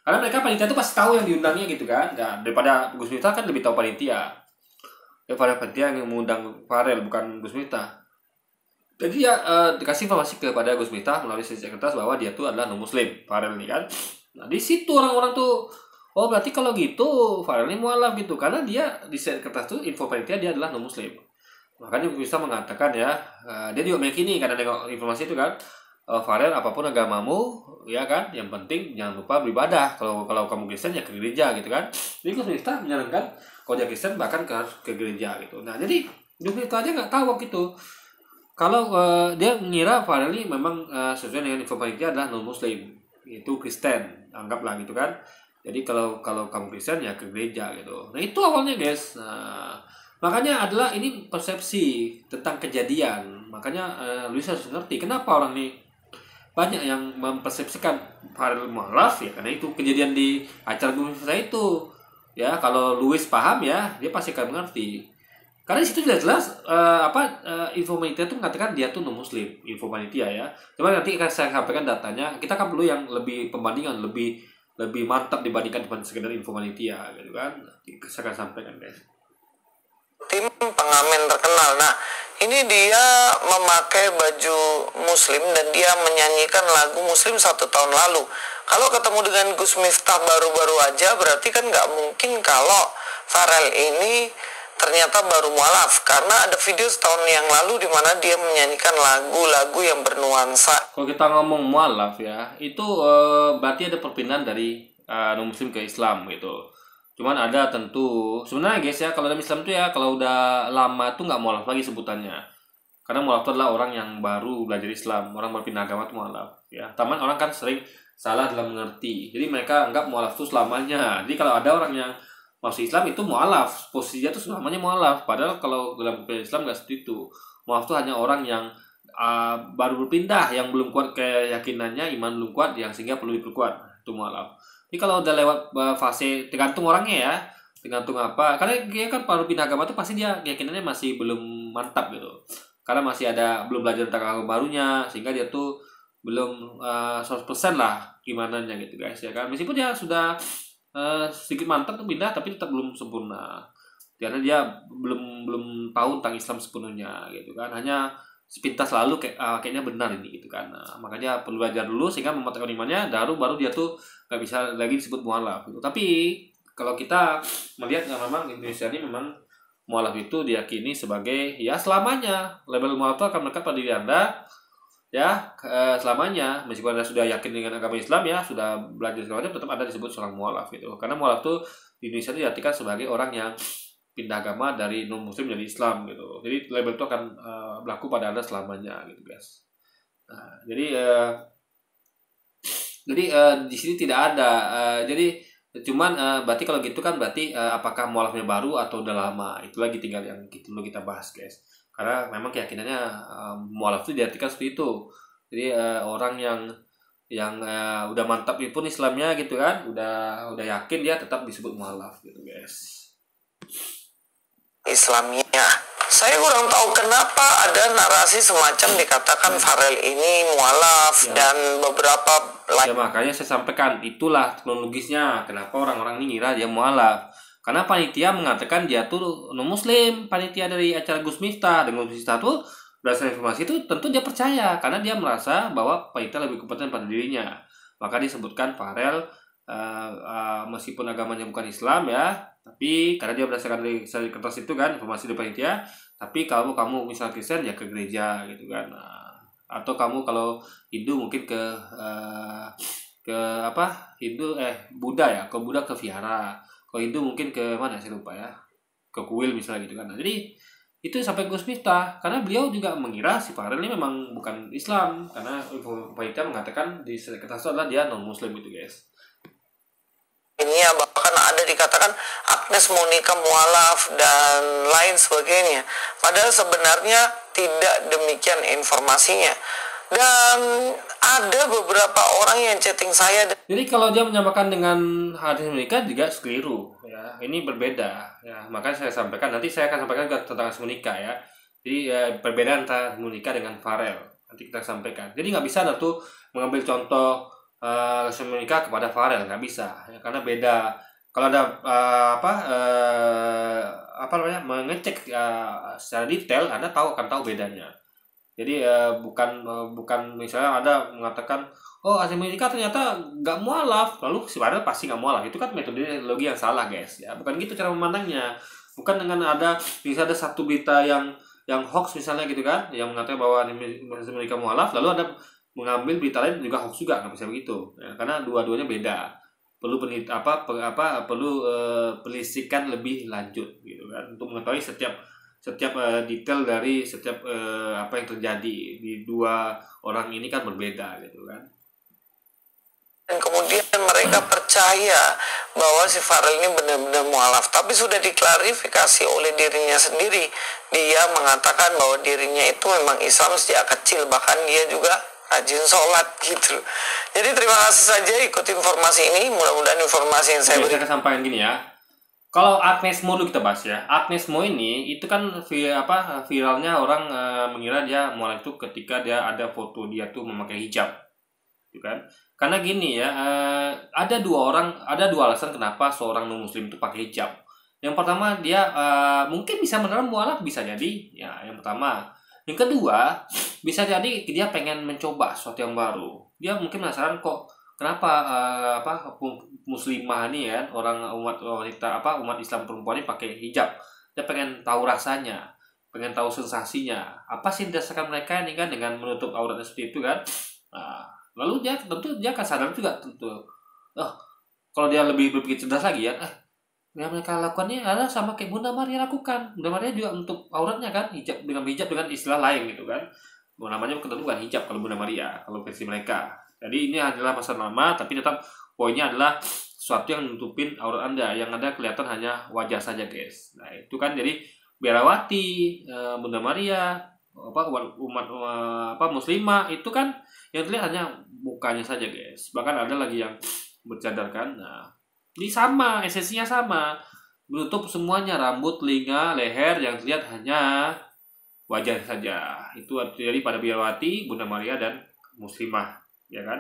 karena mereka panitia itu pasti tahu yang diundangnya gitu kan. Nah, daripada Gus Miftah kan lebih tahu panitia daripada panitia yang mengundang Farel, bukan Gus Miftah. Jadi ya dikasih informasi kepada Gus Miftah melalui secara kertas bahwa dia tuh adalah non muslim, Farel ini kan. Nah di situ orang-orang tuh, oh berarti kalau gitu Farel ini mualaf gitu, karena dia di secara kertas tuh info panitia dia adalah non muslim. Makanya bisa mengatakan ya, dia juga meyakini karena nengok informasi itu kan, Farel apapun agamamu ya kan, yang penting jangan lupa beribadah. Kalau kamu Kristen ya ke gereja gitu kan. Jadi Gus Miftah menyarankan kalau dia Kristen bahkan ke gereja gitu. Nah jadi Gus Miftah aja nggak tahu waktu itu kalau dia mengira Farel ini memang sesuai dengan info panitia adalah non muslim, itu Kristen anggaplah gitu kan. Jadi kalau kamu Kristen ya ke gereja gitu. Nah itu awalnya guys. Nah makanya adalah ini persepsi tentang kejadian. Makanya Luis harus ngerti kenapa orang ini banyak yang mempersepsikan Farel mualaf ya, karena itu kejadian di acara Gus Miftah itu. Ya kalau Luis paham ya dia pasti akan mengerti. Karena di situ jelas info panitia itu mengatakan dia tuh non muslim, info panitia ya. Cuma nanti akan saya sampaikan datanya. Kita kan perlu yang lebih pembandingan, lebih mantap dibandingkan dengan sekedar info panitia gitu kan. Nanti saya akan sampaikan guys. Tim pengamen terkenal. Nah, ini dia memakai baju muslim dan dia menyanyikan lagu muslim 1 tahun lalu. Kalau ketemu dengan Gus Miftah baru-baru aja, berarti kan nggak mungkin kalau Farel ini ternyata baru mualaf, karena ada video setahun yang lalu di mana dia menyanyikan lagu-lagu yang bernuansa. Kalau kita ngomong mualaf ya, itu berarti ada perpindahan dari non muslim ke Islam gitu. Cuman ada tentu sebenarnya guys ya, kalau dalam Islam tuh ya kalau udah lama tuh nggak mualaf lagi sebutannya. Karena mualaf itu adalah orang yang baru belajar Islam, orang berpindah agama itu mualaf ya. Taman orang kan sering salah dalam mengerti. Jadi mereka anggap mualaf itu selamanya. Jadi kalau ada orang yang masuk Islam itu mualaf, posisinya tuh selamanya mualaf. Padahal kalau dalam Islam nggak seperti itu. Mualaf itu hanya orang yang baru berpindah, yang belum kuat keyakinannya, iman belum kuat, yang sehingga perlu diperkuat, itu mualaf. Jadi kalau udah lewat fase, tergantung orangnya ya, tergantung apa. Karena dia kan baru pindah agama tuh pasti dia keyakinannya masih belum mantap gitu. Karena masih belum belajar tentang agama barunya, sehingga dia tuh belum 100% lah gimananya gitu guys ya kan. Meskipun dia sudah sedikit mantap tuh pindah, tapi tetap belum sempurna karena dia belum tahu tentang Islam sepenuhnya gitu kan. Hanya sepintas lalu kayaknya benar ini gitu kan. Nah, makanya perlu belajar dulu sehingga memantapkan imannya, baru dia tuh nggak bisa lagi disebut mualaf gitu. Tapi kalau kita melihat memang Indonesia ini memang mualaf itu diyakini sebagai ya selamanya, label mualaf itu akan melekat pada diri Anda ya selamanya, meskipun Anda sudah yakin dengan agama Islam ya, sudah belajar segala macam, tetap Anda disebut seorang mualaf gitu. Karena mualaf tuh di Indonesia itu diartikan sebagai orang yang pindah agama dari non muslim jadi Islam gitu. Jadi label itu akan berlaku pada Anda selamanya gitu guys. Nah, jadi di sini tidak ada jadi cuman berarti kalau gitu kan berarti apakah mualafnya baru atau udah lama, itu lagi tinggal yang perlu kita bahas guys, karena memang keyakinannya mualaf itu diartikan seperti itu. Jadi orang yang udah mantap pun Islamnya gitu kan, udah yakin, dia tetap disebut mualaf gitu guys. Islamnya. Saya kurang tahu kenapa ada narasi semacam dikatakan Farel ini mualaf Ya. dan beberapa Ya makanya saya sampaikan, itulah teknologisnya kenapa orang-orang ini ngira dia mualaf. Karena panitia mengatakan dia tuh non muslim, panitia dari acara Gus Miftah. Dan Gus Miftah tuh berdasarkan informasi itu tentu dia percaya, karena dia merasa bahwa panitia lebih kompeten pada dirinya. Maka disebutkan Farel meskipun agamanya bukan Islam ya, tapi karena dia berdasarkan dari kertas itu kan informasi dari panitia, tapi kalau kamu misalnya Kristen ya ke gereja gitu kan. Atau kamu kalau Hindu mungkin ke apa, Buddha ya, ke Buddha ke vihara, kalau Hindu mungkin ke mana saya lupa ya, ke kuil misalnya gitu kan. Nah, jadi itu sampai Gus Miftah, karena beliau juga mengira si Farel ini memang bukan Islam, karena panitia mengatakan di kertas itu adalah dia non muslim gitu guys. ini ya, bahkan ada dikatakan Agnes Monica mualaf dan lain sebagainya. Padahal sebenarnya tidak demikian informasinya. Dan ada beberapa orang yang chatting saya. Jadi kalau dia menyamakan dengan hadis menikah juga keliru ya. Ini berbeda ya. Makanya saya sampaikan, nanti saya akan sampaikan juga tentang hadis menikah ya. Jadi perbedaan antara menikah dengan Farel nanti kita sampaikan. Jadi nggak bisa tuh mengambil contoh menikah kepada Farel, nggak bisa ya, karena beda. Kalau ada apa namanya, mengecek secara detail, Anda akan tahu bedanya. Jadi bukan misalnya ada mengatakan, oh Asim Medika ternyata nggak mualaf, lalu si Farel pasti nggak mualaf. Itu kan metodologi yang salah guys ya. Bukan gitu cara memandangnya. Bukan dengan bisa ada satu berita yang hoax misalnya gitu kan, yang mengatakan bahwa Asim Medika mualaf, lalu ada mengambil berita lain juga hoax juga, nggak bisa begitu ya, karena dua-duanya beda. Perlu pelisikan lebih lanjut gitu kan, untuk mengetahui setiap detail dari setiap apa yang terjadi di dua orang ini kan berbeda gitu kan. Dan kemudian mereka percaya bahwa si Farel ini benar-benar mualaf, tapi sudah diklarifikasi oleh dirinya sendiri. Dia mengatakan bahwa dirinya itu memang Islam sejak kecil, bahkan dia juga rajin sholat gitu. Jadi terima kasih saja ikut informasi ini, mudah-mudahan informasi yang saya berikan. Saya sampaikan gini ya. Kalau Agnes Mo dulu kita bahas ya. Agnes Mo ini itu kan viralnya orang mengira dia mualaf itu ketika dia ada foto dia tuh memakai hijab, gitu kan? Karena gini ya, ada dua alasan kenapa seorang non muslim itu pakai hijab. Yang pertama, dia mungkin bisa menerima mualaf, bisa jadi ya, yang pertama. Yang kedua, bisa jadi dia pengen mencoba sesuatu yang baru. Dia mungkin penasaran kok kenapa muslimah nih ya, orang umat Islam perempuan ini pakai hijab. Dia pengen tahu rasanya, pengen tahu sensasinya. Apa sih dirasakan mereka ini kan dengan menutup auratnya seperti itu kan? Nah, lalu dia akan sadar juga tentu. Kalau dia lebih berpikir cerdas lagi ya, yang mereka lakukan ini adalah sama kayak Bunda Maria lakukan. Bunda Maria juga untuk auratnya kan hijab dengan istilah lain gitu kan. Namanya bukan hijab kalau Bunda Maria, kalau versi mereka. Jadi ini adalah pasal lama, tapi tetap poinnya adalah sesuatu yang nutupin aurat Anda, yang ada kelihatan hanya wajah saja guys. Nah itu kan jadi Biarawati, Bunda Maria, umat muslimah itu kan yang terlihat hanya mukanya saja guys. Bahkan ada lagi yang bercadarkan. Nah ini sama, esensinya sama, menutup semuanya, rambut, telinga, leher, yang terlihat hanya wajah saja. Itu terjadi pada Biarawati, Bunda Maria, dan muslimah, ya kan?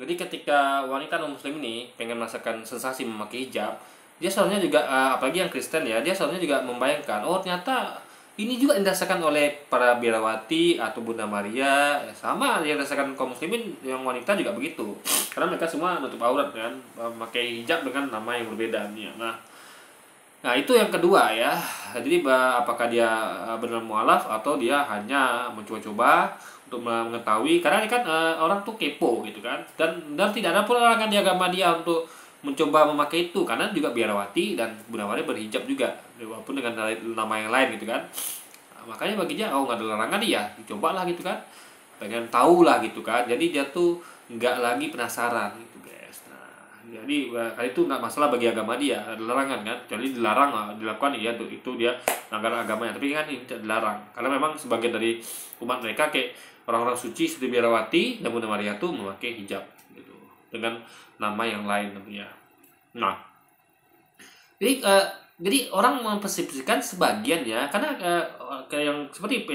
Jadi ketika wanita non muslim ini pengen merasakan sensasi memakai hijab, dia seharusnya juga apalagi yang Kristen ya, dia seharusnya juga membayangkan, oh ternyata ini juga dirasakan oleh para Biarawati atau Bunda Maria, sama yang dirasakan kaum muslimin yang wanita juga begitu, karena mereka semua nutup aurat kan, memakai hijab dengan nama yang berbeda nih. Nah Nah, itu yang kedua ya. Jadi apakah dia benar mualaf atau dia hanya mencoba-coba untuk mengetahui, karena ini kan orang tuh kepo gitu kan. Dan tidak ada pun larangan di agama dia untuk mencoba memakai itu, karena juga biarawati dan Bunda Wati berhijab juga walaupun dengan nama yang lain gitu kan. Nah, makanya bagi dia, oh nggak ada larangan, dia dicobalah gitu kan, pengen tahu lah gitu kan. Jadi dia tuh nggak lagi penasaran gitu guys. Nah, jadi kali itu nggak masalah bagi agama dia, ada larangan kan, jadi dilarang dilakukan ya, itu dia melanggar agamanya, tapi kan ini tidak dilarang karena memang sebagian dari umat mereka kayak orang-orang suci seperti Biarawati dan Bunda Maria tuh memakai hijab gitu dengan nama yang lain tentunya. Nah, jadi orang mempersepsikan sebagian ya, karena kayak yang seperti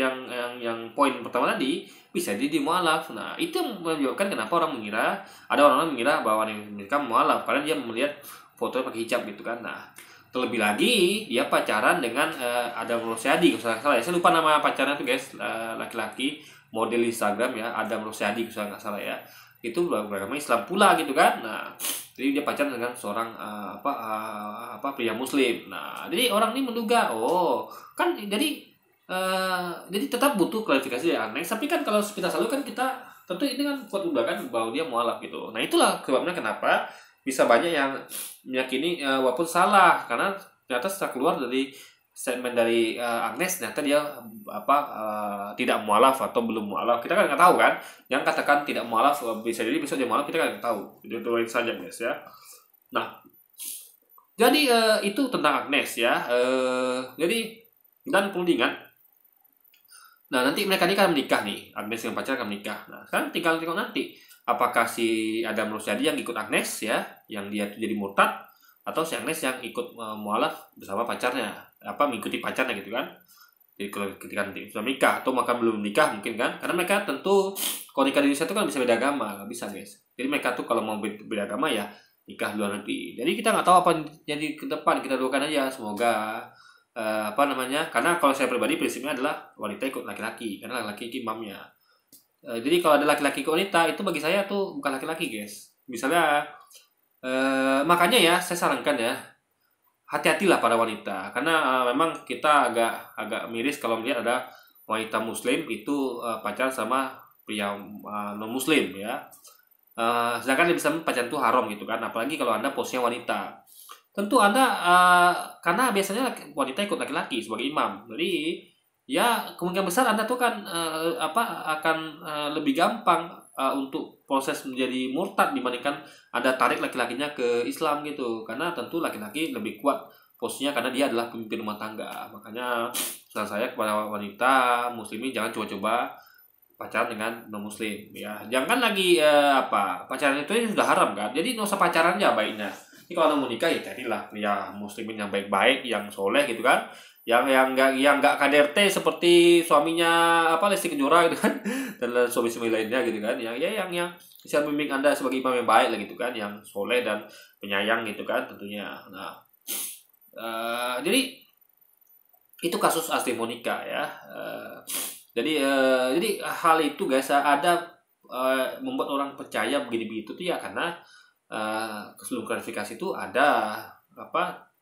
yang poin pertama tadi, bisa jadi mualaf. Nah, itu yang menyebabkan kenapa orang mengira, ada orang-orang mengira bahwa mereka mualaf karena dia melihat foto pakai hijab gitu kan. Nah, terlebih lagi dia pacaran dengan Adam Rosyadi kalau nggak salah ya. Saya lupa nama pacarnya tuh guys, laki-laki model Instagram ya, Adam Rosyadi kalau nggak salah ya. Itu beragama Islam pula gitu kan. Nah, jadi dia pacaran dengan seorang pria muslim. Nah, jadi orang ini menduga, oh kan jadi tetap butuh klarifikasi yang aneh. Tapi kan kalau kita selalu kan kita tentu ini kan kuat dugaan bahwa dia mualaf gitu. Nah, itulah sebabnya kenapa bisa banyak yang meyakini walaupun salah, karena ternyata setelah keluar dari statement dari Agnes, ternyata dia tidak mualaf atau belum mualaf, kita kan nggak tahu kan. Yang katakan tidak mualaf bisa jadi besok dia mualaf, kita kan nggak tahu. Itu doain saja guys ya. Nah, jadi itu tentang Agnes ya. Jadi dan perlu diingat, nah nanti mereka ini kan menikah nih, Agnes dengan pacar akan menikah. Nah, kan tinggal tengok nanti apakah si Adam Rosyadi yang ikut Agnes ya, yang dia tuh jadi murtad, atau si Agnes yang ikut mualaf bersama pacarnya, mengikuti pacarnya gitu kan. Jadi kalau ketika nanti sudah menikah atau maka belum menikah mungkin kan, karena mereka tentu kalau nikah di Indonesia itu kan bisa beda agama, nggak bisa guys. Jadi mereka tuh kalau mau beda agama ya nikah luar negeri. Jadi kita nggak tahu apa yang jadi ke depan, kita doakan aja semoga karena kalau saya pribadi prinsipnya adalah wanita ikut laki-laki karena laki-laki imamnya. Jadi kalau ada laki-laki ke wanita itu bagi saya tuh bukan laki-laki guys. Misalnya makanya ya saya sarankan ya, hati-hatilah pada wanita, karena memang kita agak miris kalau melihat ada wanita muslim itu pacaran sama pria non muslim ya. Sedangkan dia bisa pacaran itu haram gitu kan, apalagi kalau anda posisinya wanita. Tentu anda karena biasanya wanita ikut laki-laki sebagai imam, jadi ya kemungkinan besar anda tuh kan akan lebih gampang untuk proses menjadi murtad dibandingkan anda tarik laki-lakinya ke Islam gitu, karena tentu laki-laki lebih kuat posisinya karena dia adalah pemimpin rumah tangga. Makanya saran saya kepada wanita muslimin, jangan coba-coba pacaran dengan non muslim ya. Jangan lagi pacaran itu sudah haram kan, jadi nggak usah pacaran aja baiknya. Jadi kalau mau nikah ya jadilah ya muslimin yang baik-baik, yang soleh gitu kan, yang nggak KDRT seperti suaminya Lesti Kejora gitu kan dan suami-suami lainnya gitu kan, yang bisa membimbing anda sebagai imam yang baik lah gitu kan, yang soleh dan penyayang gitu kan tentunya. Nah, jadi itu kasus asli Monica ya. Jadi hal itu guys ada membuat orang percaya begini-begitu tuh ya, karena sebelum klarifikasi itu ada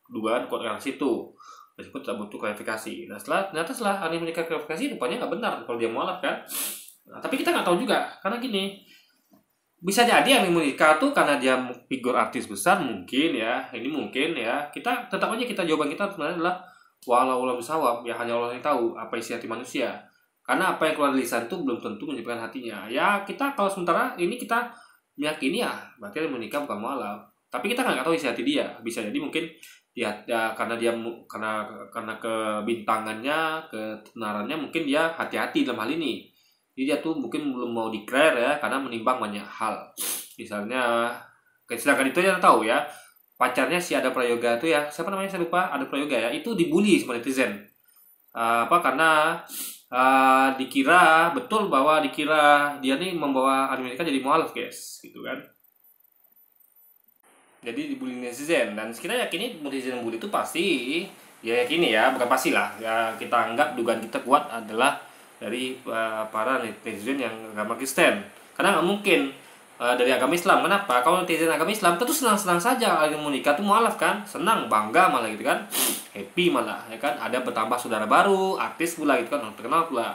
dugaan kuat orang situ, meskipun tak butuh klarifikasi. Nah ternyata setelah hari menikah klarifikasi rupanya nggak benar kalau dia mualaf kan. Nah, tapi kita nggak tahu juga karena gini, bisa jadi yang menikah tuh karena dia figur artis besar mungkin ya, ini mungkin ya, kita tetap aja jawaban kita sebenarnya adalah walau alam bisawab ya, hanya Allah yang tahu apa isi hati manusia, karena apa yang keluar dari lisan itu belum tentu menyebabkan hatinya ya. Kita kalau sementara ini kita meyakini ya berarti yang menikah bukan mualaf, tapi kita nggak tahu isi hati dia. Bisa jadi mungkin ya karena karena kebintangannya, ketenarannya, mungkin dia hati-hati dalam hal ini. Jadi dia tuh mungkin belum mau declare ya, karena menimbang banyak hal. Misalnya sedangkan itu dia tahu ya, pacarnya si Ada Prayoga itu ya, siapa namanya saya lupa, Ada Prayoga ya, itu dibully sama netizen. Karena dikira dia nih membawa Amerika jadi mualaf guys gitu kan. Jadi dibully netizen, dan kita yakini netizen yang bully itu pasti ya, yakini ya, bukan pasti lah ya, kita anggap dugaan kita kuat adalah dari para netizen yang agama Kristen, karena nggak mungkin dari agama Islam. Kenapa? Kalau netizen agama Islam tentu senang-senang saja lagi mau nikah tuh mualaf kan, senang, bangga malah gitu kan, happy malah ya kan, ada bertambah saudara baru, artis pula gitu kan, orang terkenal pula,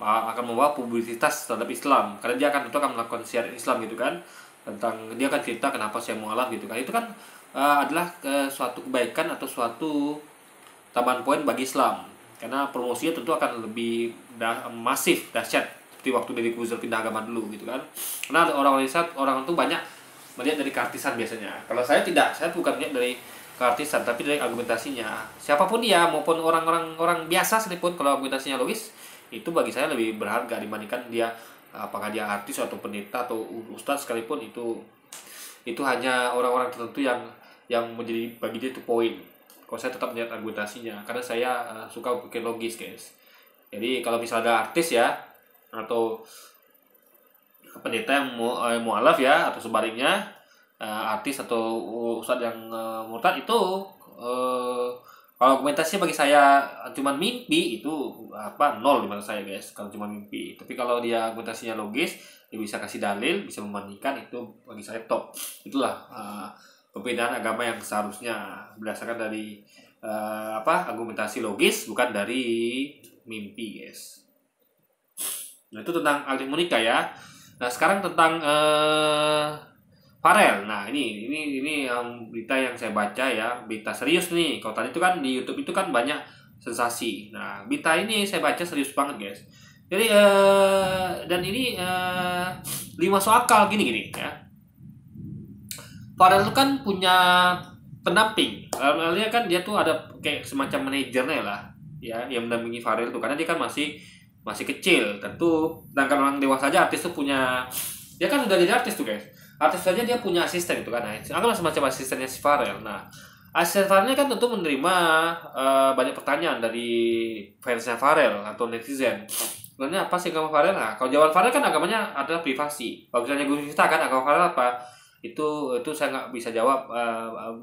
akan membawa publisitas terhadap Islam karena dia akan tentu akan melakukan siar Islam gitu kan, tentang dia akan cerita kenapa saya mualaf gitu kan, itu kan adalah suatu kebaikan atau suatu tambahan poin bagi Islam karena promosinya tentu akan lebih masif, dahsyat seperti waktu dari Corbuzier pindah agama dulu gitu kan, karena orang itu banyak melihat dari keartisan biasanya. Kalau saya tidak, saya bukan melihat dari keartisan tapi dari argumentasinya, siapapun dia maupun orang biasa sekalipun, kalau argumentasinya logis itu bagi saya lebih berharga dibandingkan dia apakah dia artis atau pendeta atau ustadz sekalipun, itu hanya orang-orang tertentu yang menjadi bagi dia itu poin. Kalau saya tetap melihat argumentasinya karena saya suka berpikir logis guys. Jadi kalau misalnya ada artis ya atau pendeta yang mualaf ya atau sebaliknya, artis atau ustadz yang murtad itu kalau argumentasinya bagi saya cuman mimpi, itu nol di mata saya guys kalau cuma mimpi. Tapi kalau dia argumentasinya logis, dia bisa kasih dalil, bisa membandingkan, itu bagi saya top. Itulah perbedaan agama yang seharusnya berdasarkan dari argumentasi logis, bukan dari mimpi guys. Nah itu tentang Aldi Monica ya. Nah sekarang tentang Farel. Nah ini yang berita yang saya baca ya, berita serius nih. Kalau tadi itu kan di YouTube itu kan banyak sensasi. Nah berita ini saya baca serius banget guys. Jadi dan ini masuk akal gini ya. Farel itu kan punya pendamping. Lalu kan dia tuh ada kayak semacam manajernya lah ya yang mendampingi Farel tuh, karena dia kan masih kecil. Tentu sedangkan orang dewasa aja artis tuh punya, dia kan udah jadi artis tuh guys. Artis saja dia punya asisten gitu kan. Nah, anggaplah semacam asistennya si Farel. Nah, asisten Farel kan tentu menerima banyak pertanyaan dari fansnya Farel atau netizen. Sebenarnya apa sih agama Farel? Nah, kalau jawaban Farel kan agamanya adalah privasi. Kalau misalnya Gus Miftah kan agama Farel apa? Itu saya nggak bisa jawab.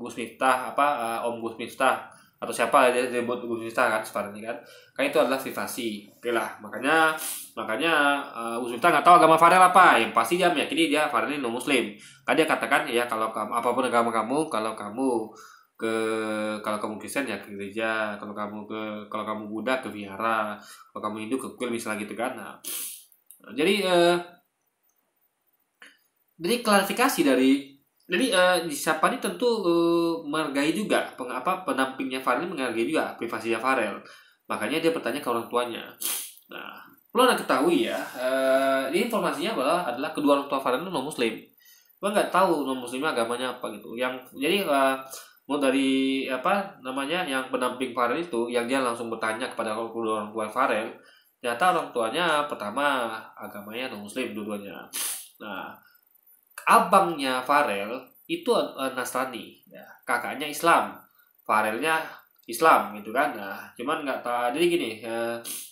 Gus Miftah Om Gus Miftah atau siapa dia disebut Gus Miftah kan Farel ini kan. Kan itu adalah privasi. Oke lah, makanya Gus Miftah nggak tahu agama Farel apa. Yang pasti dia meyakini dia Farel ini non Muslim. Kan dia katakan ya kalau kamu apapun agama kamu, kalau kamu Kristen ya ke gereja, kalau kamu Buddha ke vihara, kalau kamu Hindu ke kuil misalnya gitu kan. Nah, jadi klarifikasi siapa ini tentu menghargai juga pendampingnya Farel, menghargai juga privasinya Farel. Makanya dia bertanya ke orang tuanya. Nah, perlu anda ketahui ya, ini informasinya adalah kedua orang tua Farel itu non Muslim. Gua nggak tahu non Muslimnya agamanya apa gitu. Jadi mau dari yang pendamping Farel itu, yang dia langsung bertanya kepada kedua orang tua Farel, ternyata orang tuanya pertama agamanya non Muslim dua-duanya. Nah, abangnya Farel itu Nasrani, ya. Kakaknya Islam, Farelnya Islam gitu kan. Nah, cuman nggak tahu. Jadi gini,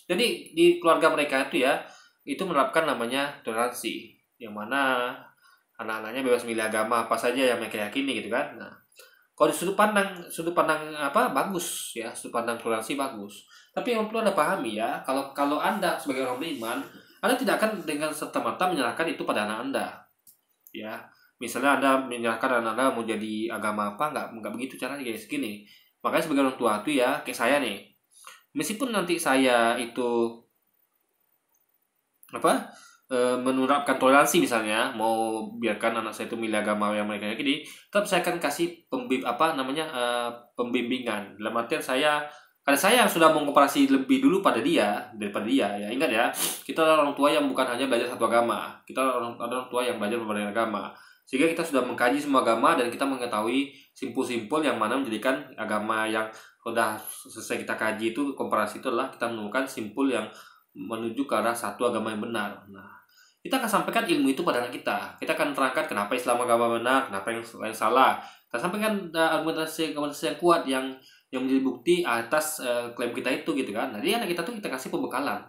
jadi di keluarga mereka itu ya, itu menerapkan namanya toleransi, yang mana anak-anaknya bebas milih agama apa saja yang mereka yakini gitu kan. Nah, kalau di sudut pandang bagus ya, sudut pandang toleransi bagus. Tapi yang perlu anda pahami ya, kalau anda sebagai orang beriman, anda tidak akan dengan serta-merta menyerahkan itu pada anak anda. Ya, misalnya anda menyerahkan anak anda mau jadi agama apa, nggak begitu caranya guys. Gini, makanya sebagai orang tua itu ya, kayak saya nih, meskipun nanti saya itu menerapkan toleransi misalnya, mau biarkan anak saya itu milih agama yang mereka yakini, tetap saya akan kasih pembimbingan. Dalam artian karena saya sudah mengkoperasi lebih dulu daripada dia ya. Ingat ya, kita orang tua yang bukan hanya belajar satu agama, kita orang tua yang belajar berbagai agama, sehingga kita sudah mengkaji semua agama dan kita mengetahui simpul-simpul yang mana menjadikan agama yang sudah selesai kita kaji itu, komparasi itu adalah kita menemukan simpul yang menuju ke arah satu agama yang benar. Nah, kita akan sampaikan ilmu itu pada anak kita. Kita akan terangkan kenapa Islam agama benar, kenapa yang lain salah. Kita sampaikan argumentasi yang kuat yang menjadi bukti atas klaim kita itu gitu kan. Nah, jadi anak kita tuh kita kasih pembekalan,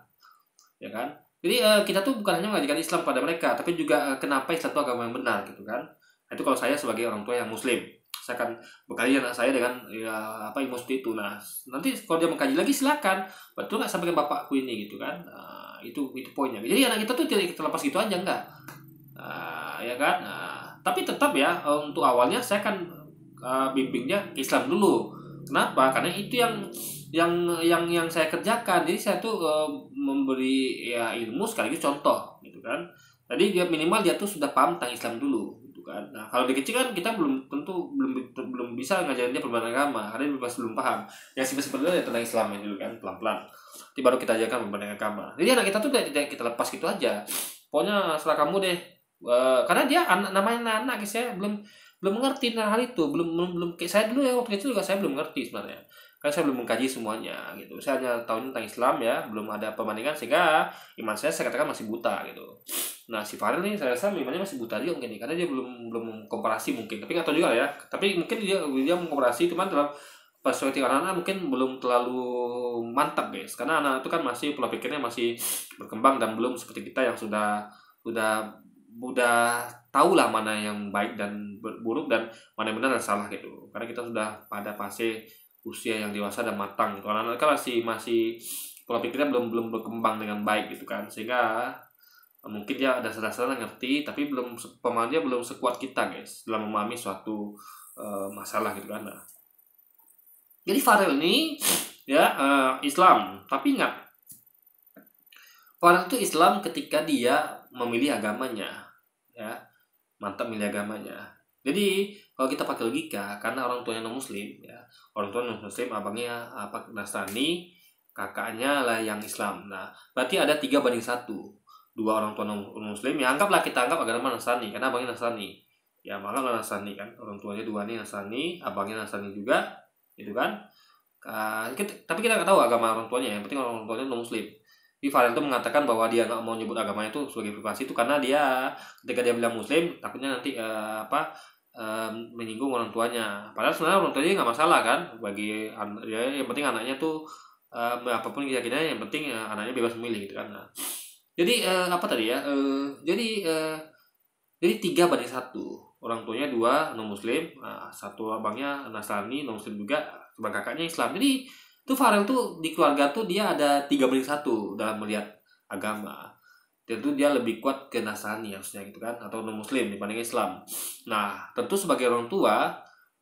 ya kan. Jadi kita tuh bukan hanya mengajarkan Islam pada mereka, tapi juga kenapa Islam itu agama yang benar gitu kan. Nah, itu kalau saya sebagai orang tua yang Muslim, saya akan bekali anak saya dengan ilmu seperti itu. Nah, nanti kalau dia mengkaji lagi silakan, betul nggak sampaikan bapakku ini gitu kan. Itu poinnya. Jadi anak kita tuh tidak kita lepas gitu aja enggak. Ya kan. Tapi tetap ya, untuk awalnya saya kan bimbingnya ke Islam dulu. Kenapa? Karena itu yang saya kerjakan. Jadi saya tuh memberi ya ilmu sekaligus contoh gitu kan. Jadi dia minimal dia tuh sudah paham tentang Islam dulu gitu kan. Nah, kalau di kecil kan kita belum bisa ngajarin dia perbedaan agama karena dia masih belum paham. Yang simpel-simpel ya tentang Islam dulu kan, pelan-pelan. Nanti baru kita ajarkan perbedaan agama. Jadi anak kita tuh tidak kita lepas gitu aja. Pokoknya setelah kamu deh. Karena dia namanya anak guys ya, belum mengerti tentang hal itu, belum kayak saya dulu ya, waktu kecil juga saya belum mengerti sebenarnya, karena saya belum mengkaji semuanya gitu. Saya hanya tahu tentang Islam ya, belum ada perbandingan, sehingga iman saya katakan masih buta gitu. Nah, si Farel nih saya rasa imannya masih buta juga mungkin nih, karena dia belum komparasi mungkin, tapi nggak tahu juga ya, tapi mungkin dia mengkomparasi, cuman dalam perspektif anak-anak mungkin belum terlalu mantap guys, karena anak itu kan masih pola pikirnya masih berkembang dan belum seperti kita yang udah tahu lah mana yang baik dan buruk dan mana yang benar dan salah gitu, karena kita sudah pada fase usia yang dewasa dan matang gitu. Anak-anak kan masih pola pikirnya belum berkembang dengan baik gitu kan, sehingga mungkin dia ada dasar-dasar ngerti, tapi pemahaman dia belum sekuat kita guys dalam memahami suatu masalah gitu kan. Nah, jadi Farel ini ya Islam, tapi ingat Farel itu Islam ketika dia memilih agamanya ya, mantap milih agamanya. Jadi kalau kita pakai logika, karena orang tuanya non muslim ya, orang tua non muslim, abangnya Nasrani, kakaknya lah yang Islam. Nah, berarti ada 3-1. 2 orang tua non muslim ya, kita anggap agama Nasrani karena abangnya Nasrani ya, malah Nasrani kan, orang tuanya 2 nih Nasrani, abangnya Nasrani juga gitu kan. Tapi kita nggak tahu agama orang tuanya, yang penting orang tuanya non muslim. Jadi Farel itu mengatakan bahwa dia nggak mau nyebut agamanya itu sebagai privasi itu karena dia ketika dia bilang muslim takutnya nanti menyinggung orang tuanya. Padahal sebenarnya orang tuanya nggak masalah kan, bagi ya, yang penting anaknya tuh apapun keyakinannya, yang penting anaknya bebas memilih gitu kan. Nah, jadi apa tadi ya? Jadi 3-1. Orang tuanya 2 non muslim, 1 abangnya Nasrani non muslim juga, cuma kakaknya Islam. Jadi itu Farel tuh di keluarga tuh dia ada 3-1 dalam melihat agama. Tentu dia lebih kuat ke Nasrani harusnya gitu kan, atau non muslim dibanding Islam. Nah, tentu sebagai orang tua,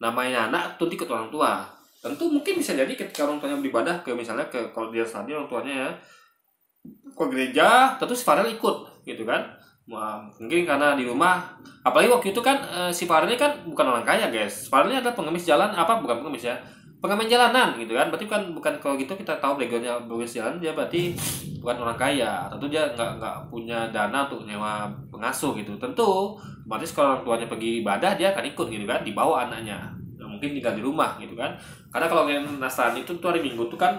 namanya anak tentu ikut orang tua. Tentu mungkin bisa jadi ketika orang tuanya beribadah ke misalnya kalau dia Nasrani, orang tuanya ya ke gereja, tentu si Farel ikut gitu kan. Mungkin karena di rumah, apalagi waktu itu kan si Farel ini kan bukan orang kaya guys. Farel ini adalah pengemis jalan, bukan pengemis ya, pengamen jalanan gitu kan. Berarti kan bukan, kalau gitu kita tahu backgroundnya pengemis jalan, dia berarti bukan orang kaya. Tentu dia nggak punya dana untuk nyewa pengasuh gitu. Tentu otomatis kalau orang tuanya pergi ibadah, dia akan ikut gitu kan, dibawa anaknya. Mungkin tinggal di rumah gitu kan, karena kalau yang Nasrani itu tuh hari Minggu tuh kan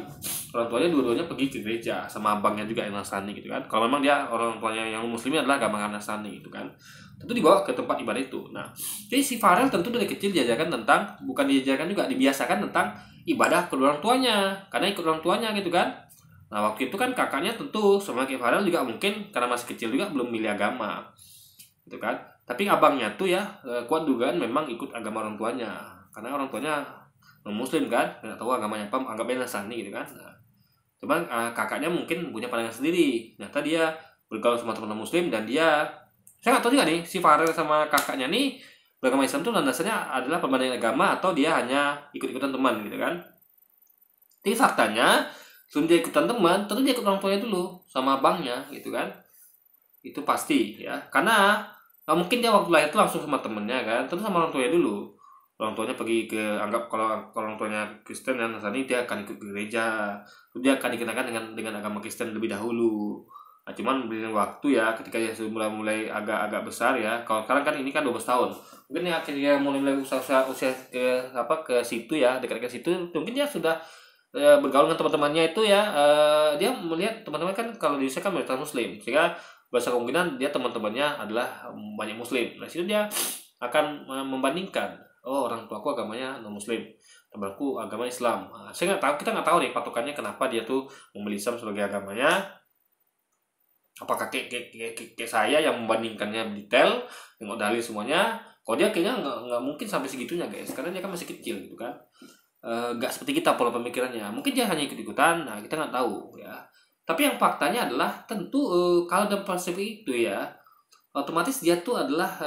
orang tuanya dua-duanya pergi ke gereja, sama abangnya juga yang Nasrani gitu kan. Kalau memang dia orang tuanya yang muslimnya adalah agama Nasrani gitu kan, tentu dibawa ke tempat ibadah itu. Nah, jadi si Farel tentu dari kecil diajarkan tentang, bukan diajarkan juga, dibiasakan tentang ibadah ke orang tuanya, karena ikut orang tuanya gitu kan. Nah, waktu itu kan kakaknya tentu sama kayak Farel juga mungkin karena masih kecil juga belum milih agama gitu kan. Tapi abangnya tuh ya kuat dugaan memang ikut agama orang tuanya, karena orang tuanya non muslim kan, nggak tahu agamanya apa, anggapnya Nasrani gitu kan. Nah, cuman kakaknya mungkin punya pandangan sendiri. Ternyata dia bergaul sama teman muslim, dan saya nggak tahu juga nih si Farel sama kakaknya nih beragama Islam tuh landasannya adalah perbandingan agama atau dia hanya ikut-ikutan teman gitu kan. Tapi faktanya sebelum dia ikutan teman, tentu dia ikut orang tuanya dulu sama abangnya gitu kan. Itu pasti ya, karena mungkin dia waktu lahir itu langsung sama temennya kan, tentu sama orang tuanya dulu. Orang tuanya pergi anggap kalau orang tuanya Kristen dan Nasrani, dia akan ikut ke gereja, dia akan dikenakan dengan agama Kristen lebih dahulu. Nah, cuman beriring waktu ya, ketika dia sudah mulai agak besar ya, kalau sekarang kan ini kan 12 tahun, mungkin ya akhirnya mulai usia ke situ ya, dekat ke situ, mungkin dia sudah bergaul dengan teman-temannya itu ya, dia melihat teman-teman kan kalau di Indonesia kan mayoritas muslim, sehingga besar kemungkinan dia teman-temannya adalah banyak muslim. Nah, situ dia akan membandingkan, oh orang tuaku agamanya non muslim, temanku agama Islam. Nah, kita nggak tahu nih patokannya kenapa dia tuh memilih Islam sebagai agamanya. Apakah kayak saya yang membandingkannya detail, tengok dalil semuanya. Kalau dia kayaknya nggak mungkin sampai segitunya guys, karena dia kan masih kecil gitu kan. Nggak seperti kita pola pemikirannya. Mungkin dia hanya ikut-ikutan. Nah, kita nggak tahu ya. Tapi yang faktanya adalah tentu kalau dalam perspektif itu ya, otomatis dia tuh adalah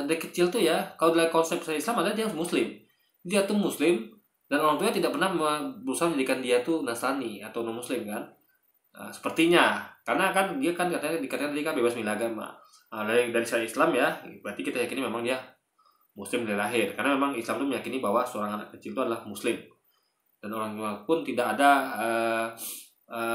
dari kecil tuh ya, kalau dalam konsep Islam adalah dia muslim. Dia tuh muslim dan orang tuanya tidak pernah berusaha menjadikan dia tuh Nasrani atau non muslim kan. Sepertinya karena kan dia kan katanya dikatakan tadi kan bebas milih agama. Dari syariat Islam ya, berarti kita yakini memang dia muslim dari lahir, karena memang Islam itu meyakini bahwa seorang anak kecil itu adalah muslim dan orang tua pun tidak ada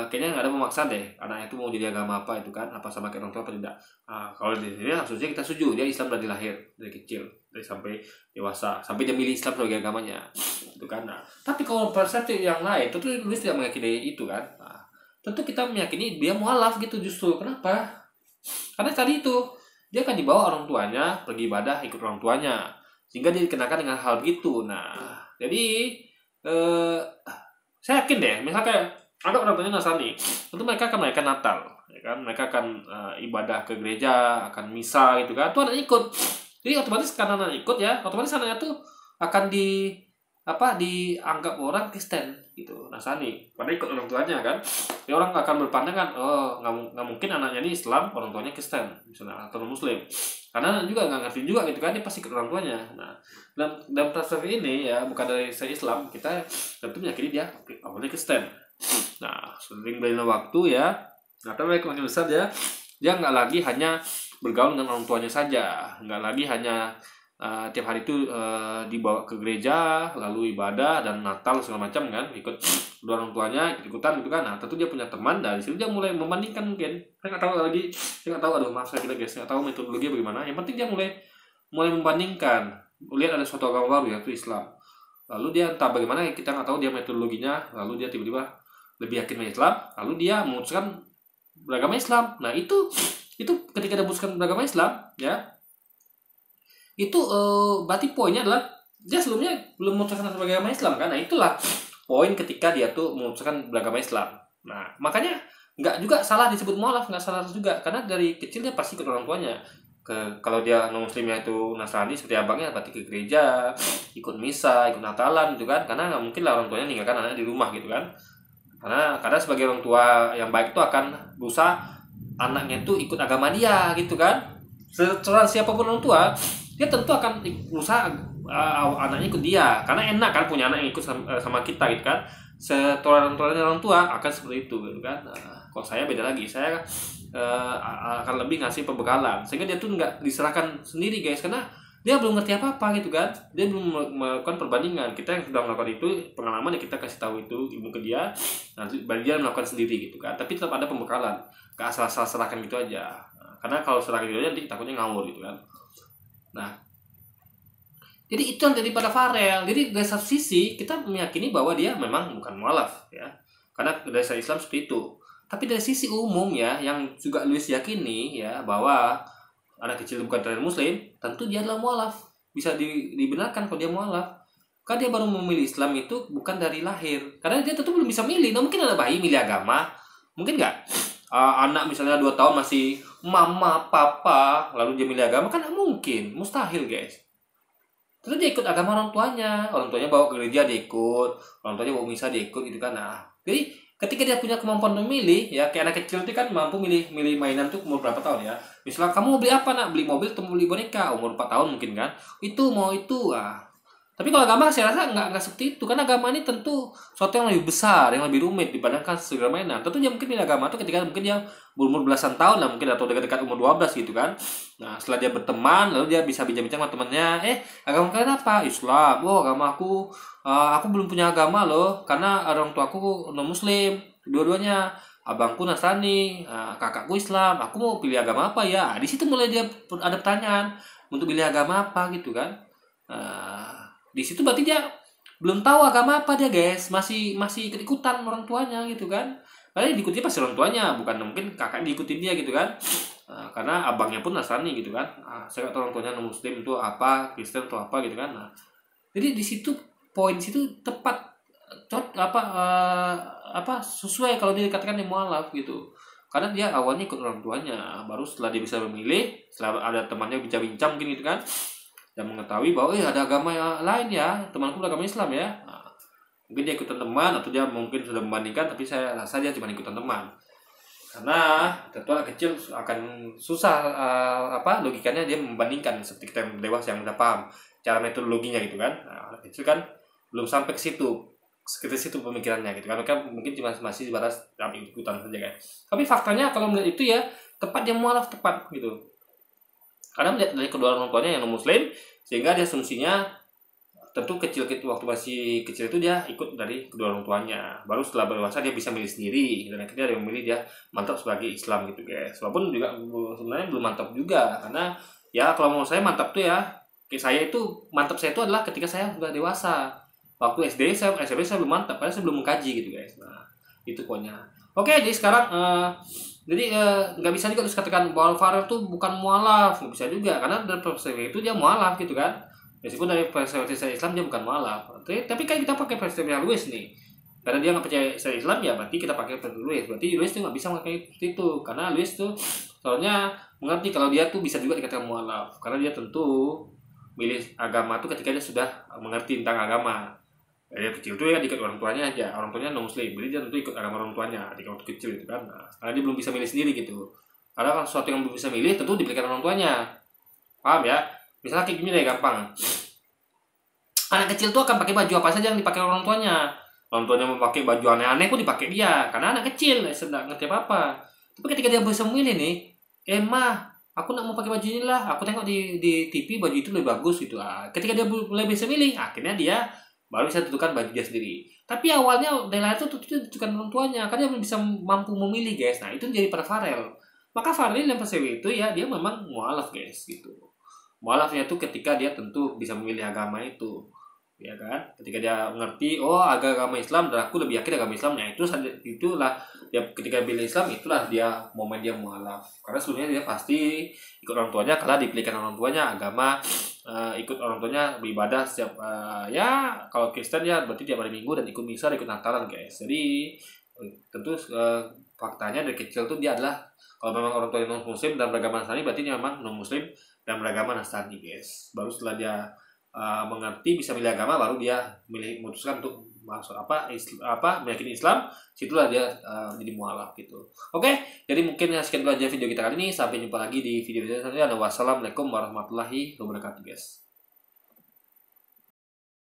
kayaknya nggak ada pemaksaan deh anaknya itu mau jadi agama apa itu kan, apa sama kayak orang tua atau tidak. Kalau di sini harusnya kita setuju dia Islam dari lahir, dari kecil, dari sampai dewasa, sampai dia milih Islam sebagai agamanya itu kan. Tapi kalau persepsi yang lain tentu Luis tidak meyakini itu kan. Tentu kita meyakini dia mualaf gitu justru. Kenapa? Karena tadi itu dia akan dibawa orang tuanya pergi ibadah ikut orang tuanya sehingga dia dikenakan dengan hal gitu. Nah, jadi saya yakin deh, misalnya kayak ada orang tuanya Nasrani, tentu mereka akan merayakan Natal, ya kan? Mereka akan ibadah ke gereja, akan misa gitu kan. Tuh anak ikut. Jadi otomatis karena anak ikut ya, otomatis anaknya tuh akan dianggap orang Kristen gitu, Nasrani, pada ikut orang tuanya kan. Ya orang akan berpandangan, oh nggak mungkin anaknya ini Islam, orang tuanya Kristen misalnya atau Muslim, karena juga nggak ngerti juga gitu kan, dia pasti ikut orang tuanya. Nah, dalam perspektif ini ya, bukan dari saya Islam, kita tentu meyakini dia awalnya Kristen. Nah, sering berjalannya waktu ya, atau mereka makin besar ya, dia nggak lagi hanya bergaul dengan orang tuanya saja, nggak lagi hanya tiap hari itu dibawa ke gereja lalu ibadah dan Natal segala macam kan, ikut kedua orang tuanya ikut-ikutan gitu kan. Nah tentu dia punya teman, dari situ dia mulai membandingkan. Mungkin saya nggak tahu lagi, saya nggak tahu, aduh maaf saya guys, nggak tahu metodologi bagaimana. Yang penting dia mulai membandingkan, lihat ada suatu agama baru yaitu Islam, lalu dia entah bagaimana kita nggak tahu dia metodologinya, lalu dia tiba-tiba lebih yakin dengan Islam, lalu dia memutuskan beragama Islam. Nah itu ketika dia memutuskan beragama Islam ya, itu berarti poinnya adalah dia sebelumnya belum memutuskan sebagai agama Islam kan. Nah itulah poin ketika dia tuh memutuskan beragama Islam. Nah makanya nggak juga salah disebut mualaf, nggak salah juga, karena dari kecil dia pasti ikut orang tuanya. Kalau dia non muslimnya itu Nasrani seperti abangnya, berarti ke gereja, ikut misa, ikut Natalan gitu kan, karena nggak mungkin lah orang tuanya ninggalkan anaknya di rumah gitu kan. Karena sebagai orang tua yang baik itu akan berusaha anaknya itu ikut agama dia gitu kan. Secara siapapun orang tua, dia tentu akan berusaha anaknya ikut dia, karena enak kan punya anak yang ikut sama kita gitu kan. Setoleran-tolerannya orang tua akan seperti itu gitu kan. Kalau saya beda lagi, saya akan lebih ngasih pembekalan sehingga dia tuh nggak diserahkan sendiri guys, karena dia belum ngerti apa-apa gitu kan, dia belum melakukan perbandingan. Kita yang sudah melakukan itu pengalaman ya, kita kasih tahu itu ilmu ke dia, nanti dia melakukan sendiri gitu kan. Tapi tetap ada pembekalan, gak asal-asal serahkan gitu aja. Karena kalau serahkan gitu aja nanti takutnya ngawur gitu kan. Nah, jadi itu yang jadi pada Farel. Jadi dari satu sisi kita meyakini bahwa dia memang bukan mualaf ya, karena dari sisi Islam seperti itu. Tapi dari sisi umum ya, yang juga Luis yakini ya, bahwa anak kecil bukan dari Muslim, tentu dia adalah mualaf. Bisa dibenarkan kalau dia mualaf. Karena dia baru memilih Islam itu bukan dari lahir. Karena dia tentu belum bisa milih. Nah, mungkin ada bayi milih agama, mungkin nggak? Anak misalnya 2 tahun masih mama, papa, lalu dia milih agama, kan mungkin, mustahil guys. Terus dia ikut agama orang tuanya bawa ke gereja dia ikut, orang tuanya bawa misa dia ikut gitu kan. Nah, jadi ketika dia punya kemampuan memilih ya, kayak anak kecil itu kan mampu milih mainan tuh umur berapa tahun ya. Misalnya kamu mau beli apa nak, beli mobil atau beli boneka, umur 4 tahun mungkin kan, itu mau itu. Tapi kalau agama saya rasa nggak seperti itu, karena agama ini tentu sesuatu yang lebih besar, yang lebih rumit dibandingkan segala mainan. Tentu dia mungkin pilih agama itu ketika mungkin dia berumur belasan tahun lah mungkin, atau dekat-dekat umur 12 gitu kan. Nah setelah dia berteman, lalu dia bisa bincang-bincang sama temannya, agama kalian apa? Islam. Oh agama aku belum punya agama loh, karena orang tuaku non muslim, dua-duanya. Abangku Nasrani, kakakku Islam, aku mau pilih agama apa ya? Di situ mulai dia ada pertanyaan untuk pilih agama apa gitu kan. Di situ berarti dia belum tahu agama apa dia guys, masih ikut-ikutan orang tuanya gitu kan. Karena diikuti pasti orang tuanya, bukan mungkin kakak diikutin dia gitu kan. Karena abangnya pun Nasrani gitu kan. Saya nggak tahu orang tuanya non muslim itu apa, Kristen itu apa gitu kan. Jadi di situ poin situ tepat sesuai kalau dia dikatakan dia mualaf gitu. Karena dia awalnya ikut orang tuanya, baru setelah dia bisa memilih, setelah ada temannya bincang-bincang mungkin gitu kan, dan mengetahui bahwa ada agama yang lain ya, temanku beragama Islam ya. Mungkin dia ikutan teman, atau dia mungkin sudah membandingkan, tapi saya rasa dia cuma ikutan teman. Karena tentu anak kecil akan susah logikanya dia membandingkan seperti kita yang dewasa yang udah paham cara metodologinya gitu kan. Nah, anak kecil kan belum sampai ke situ, sekitar situ pemikirannya gitu kan. Mereka mungkin cuma masih sebatas ikutan saja kan. Tapi faktanya kalau melihat itu ya tepat, dia mualaf tepat gitu. Karena melihat dari kedua orang tuanya yang non muslim, sehingga dia asumsinya tentu kecil waktu masih kecil itu dia ikut dari kedua orang tuanya. Baru setelah dewasa dia bisa milih sendiri, dan akhirnya dia memilih dia mantap sebagai Islam gitu guys. Walaupun juga sebenarnya belum mantap juga, karena ya kalau menurut saya mantap tuh ya, kayak saya itu mantap saya itu adalah ketika saya sudah dewasa. Waktu SD saya SMP saya belum mantap karena saya belum mengkaji gitu guys. Nah itu pokoknya. Oke, jadi sekarang nggak bisa juga harus katakan bahwa Farel tuh bukan mualaf, nggak bisa juga karena dari perspektif itu dia mualaf gitu kan. Meskipun dari perspektif saya Islam dia bukan mualaf, tapi kan kita pakai perspektifnya Lewis nih, karena dia nggak percaya saya Islam ya berarti kita pakai perspektif Lewis. Berarti Lewis tuh nggak bisa pakai itu karena Lewis tuh soalnya mengerti kalau dia tuh bisa juga dikatakan mualaf karena dia tentu milih agama tuh ketika dia sudah mengerti tentang agama. Dari kecil tuh ya ikut orang tuanya aja, orang tuanya non muslim, jadi dia tentu ikut agama orang tuanya di waktu kecil itu kan. Nah, karena dia belum bisa milih sendiri gitu, karena kalau sesuatu yang belum bisa milih tentu diberikan orang tuanya, paham ya? Misalnya kayak gini deh gampang, anak kecil tuh akan pakai baju apa saja yang dipakai orang tuanya. Orang tuanya mau pakai baju aneh-aneh pun dipakai dia, karena anak kecil sedang ngerti apa-apa. Tapi ketika dia bisa memilih nih, mah aku nak mau pakai baju inilah, aku tengok di TV baju itu lebih bagus gitu. Ketika dia mulai bisa milih, akhirnya dia baru bisa tentukan baju dia sendiri. Tapi awalnya dari lahir itu tentukan orang tuanya, karena dia belum bisa mampu memilih guys. Nah itu jadi pada Farel. Maka Farel yang persewi itu ya dia memang mualaf guys gitu. Mualafnya itu ketika dia tentu bisa memilih agama itu, ya kan? Ketika dia mengerti, oh agama Islam dan aku lebih yakin agama Islamnya itulah dia ketika pilih Islam itulah dia momen dia mualaf. Karena sebelumnya dia pasti ikut orang tuanya karena dipilihkan orang tuanya agama, ikut orang tuanya beribadah setiap ya kalau Kristen ya berarti tiap hari Minggu dan ikut misa, ikut Natalan guys. Jadi tentu faktanya dari kecil tuh dia adalah kalau memang orang tuanya non muslim dan beragama Nasrani berarti dia memang non muslim dan beragama Nasrani guys. Baru setelah dia mengerti bisa milih agama baru dia memutuskan untuk masuk meyakini Islam, situlah dia jadi mualaf gitu. Oke, jadi mungkin sekian dulu aja video kita kali ini, sampai jumpa lagi di video selanjutnya. Wassalamualaikum warahmatullahi wabarakatuh guys.